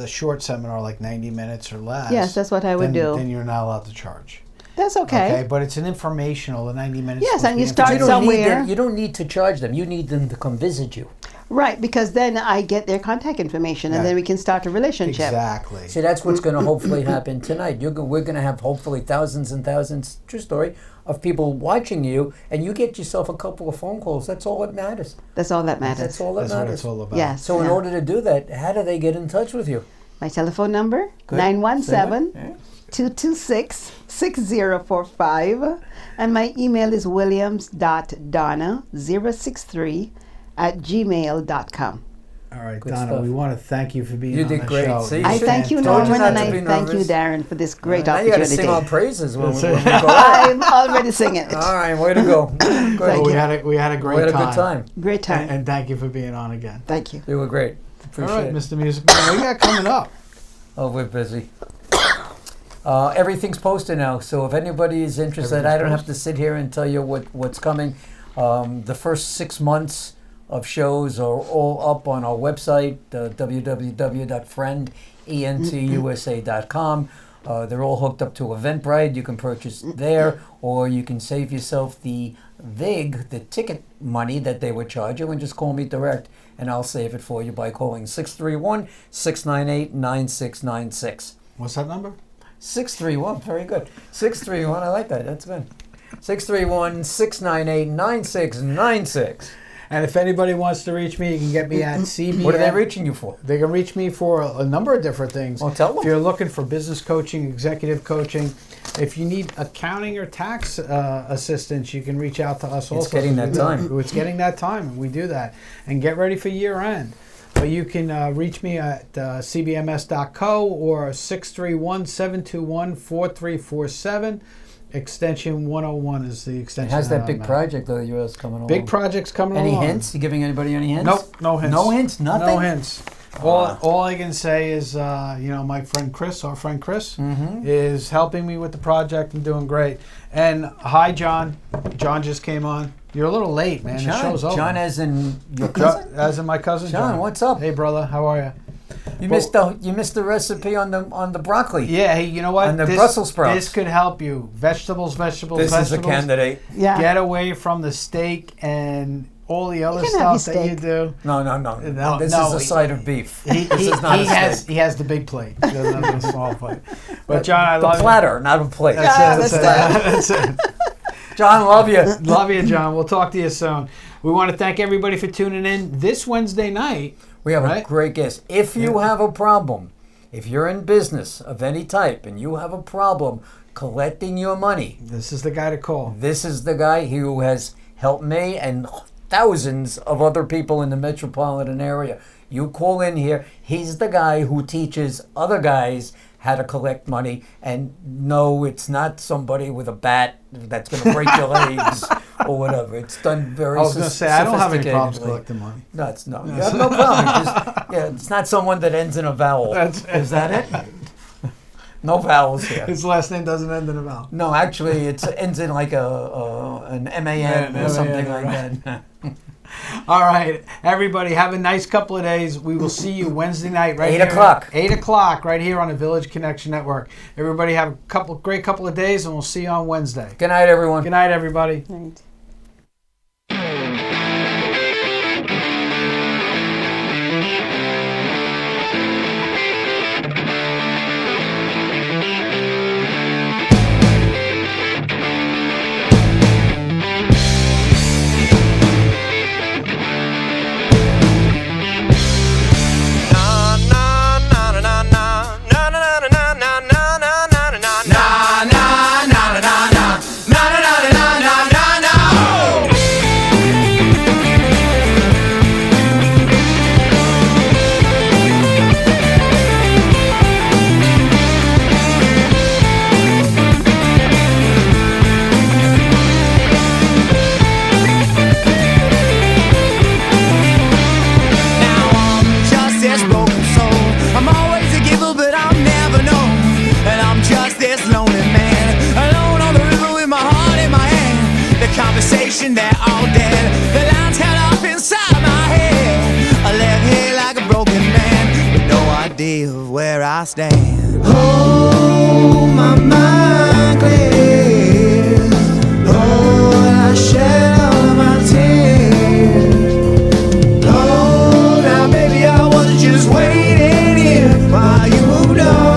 Speaker 1: a short seminar, like 90 minutes or less...
Speaker 9: Yes, that's what I would do.
Speaker 1: Then you're not allowed to charge.
Speaker 9: That's okay.
Speaker 1: Okay, but it's an informational, the 90 minutes.
Speaker 9: Yes, and you start somewhere.
Speaker 2: You don't need to charge them. You need them to come visit you.
Speaker 9: Right, because then I get their contact information, and then we can start a relationship.
Speaker 1: Exactly.
Speaker 2: See, that's what's going to hopefully happen tonight. We're going to have hopefully thousands and thousands, true story, of people watching you, and you get yourself a couple of phone calls. That's all that matters.
Speaker 9: That's all that matters.
Speaker 2: That's all that
Speaker 1: matters.
Speaker 2: That's
Speaker 1: what it's all about.
Speaker 9: Yes.
Speaker 2: So in order to do that, how do they get in touch with you?
Speaker 9: My telephone number, 917-226-6045. And my email is williams.donna063@gmail.com.
Speaker 1: All right,
Speaker 2: Good
Speaker 1: Donna,
Speaker 2: stuff.
Speaker 1: we want to thank you for being on
Speaker 2: did
Speaker 1: the
Speaker 2: great.
Speaker 1: show.
Speaker 2: See,
Speaker 9: I thank you, Norman, and I thank you, Darren, for this great
Speaker 2: now you got to
Speaker 9: opportunity.
Speaker 2: sing our praises when we go out.
Speaker 9: I'm already singing it.
Speaker 2: All right, way to go.
Speaker 1: Well, we had a great time.
Speaker 2: Good time.
Speaker 9: Great time.
Speaker 1: And thank you for being on again.
Speaker 9: Thank you.
Speaker 2: You were great. Appreciate
Speaker 1: All right,
Speaker 2: it.
Speaker 1: Mr. Music Man, what you got coming up?
Speaker 2: Oh, we're busy. Everything's posted now, so if anybody is interested, I don't have to sit here and tell you what's coming. The first 6 months of shows are all up on our website, www.friendentusa.com. They're all hooked up to Eventbrite. You can purchase there, or you can save yourself the VIG, the ticket money that they would charge you, and just call me direct, and I'll save it for you by calling 631-698-9696.
Speaker 1: What's that number?
Speaker 2: 631, very good. 631, I like that. That's good. 631-698-9696.
Speaker 1: And if anybody wants to reach me, you can get me at CBM.
Speaker 2: What are they reaching you for?
Speaker 1: They can reach me for a number of different things.
Speaker 2: Well, tell them.
Speaker 1: If you're looking for business coaching, executive coaching, if you need accounting or tax assistance, you can reach out to us also.
Speaker 2: It's getting that time.
Speaker 1: It's getting that time, and we do that. And get ready for year end. But you can reach me at cbms.co or 631-721-4347. Extension 101 is the extension.
Speaker 2: It has that big project though you was coming along.
Speaker 1: Big projects coming
Speaker 2: Any
Speaker 1: along.
Speaker 2: hints? You giving anybody any hints?
Speaker 1: Nope, no hints.
Speaker 2: No hints? Nothing?
Speaker 1: No hints. All I can say is, my friend Chris, our friend Chris, is helping me with the project and doing great. And hi, John. John just came on. You're a little late, man.
Speaker 2: John,
Speaker 1: the show's over.
Speaker 2: John as in your cousin?
Speaker 1: As in my cousin
Speaker 2: John, what's up?
Speaker 1: Hey, brother. How are you?
Speaker 2: You missed the recipe on the broccoli.
Speaker 1: Yeah, hey, you know what?
Speaker 2: And the Brussels sprouts.
Speaker 1: This could help you. Vegetables.
Speaker 2: This is a candidate.
Speaker 9: Yeah.
Speaker 1: Get away from the steak and all the other stuff that you do.
Speaker 2: No. This is a side of beef. This is not a steak.
Speaker 1: He has the big plate. He doesn't have the small plate. But John, I love you.
Speaker 2: The platter, not a plate.
Speaker 1: That's it.
Speaker 2: John, love you.
Speaker 1: Love you, John. We'll talk to you soon. We want to thank everybody for tuning in this Wednesday night.
Speaker 2: We have a great guest. If you have a problem, if you're in business of any type and you have a problem collecting your money,
Speaker 1: this is the guy to call.
Speaker 2: This is the guy who has helped me and thousands of other people in the metropolitan area. You call in here. He's the guy who teaches other guys how to collect money. And no, it's not somebody with a bat that's going to break your legs or whatever. It's done very
Speaker 1: I was going to say, I don't have any problems
Speaker 2: sophisticatedly.
Speaker 1: collecting money.
Speaker 2: No, you have no problem. It's not someone that ends in a vowel. Is that it? No vowels here.
Speaker 1: His last name doesn't end in a vowel.
Speaker 2: No, actually, it ends in like an MAN or something like that.
Speaker 1: All right, everybody, have a nice couple of days. We will see you Wednesday night, right
Speaker 2: 8
Speaker 1: here.
Speaker 2: o'clock.
Speaker 1: 8 o'clock, right here on the Village Connection Network. Everybody have a great couple of days, and we'll see you on Wednesday.
Speaker 2: Good night, everyone.
Speaker 1: Good night, everybody.
Speaker 4: Good night.
Speaker 13: They're all dead. The lines held up inside my head. I left here like a broken man with no idea of where I stand. Oh, my mind clears. Lord, I shed all my tears. Oh, now baby, I was just waiting here while you moved on.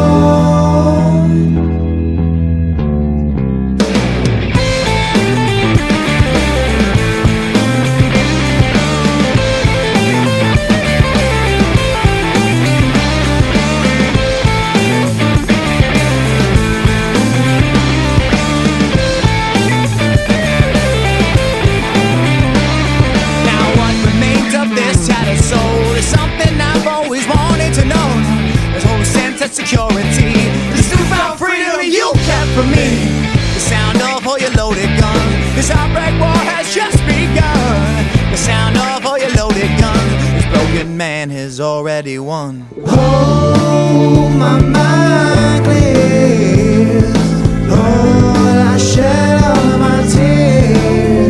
Speaker 13: Security, this newfound freedom you kept from me. The sound of all your loaded guns. This outbreak war has just begun. The sound of all your loaded guns. This broken man has already won. Oh, my mind clears. Lord, I shed all my tears.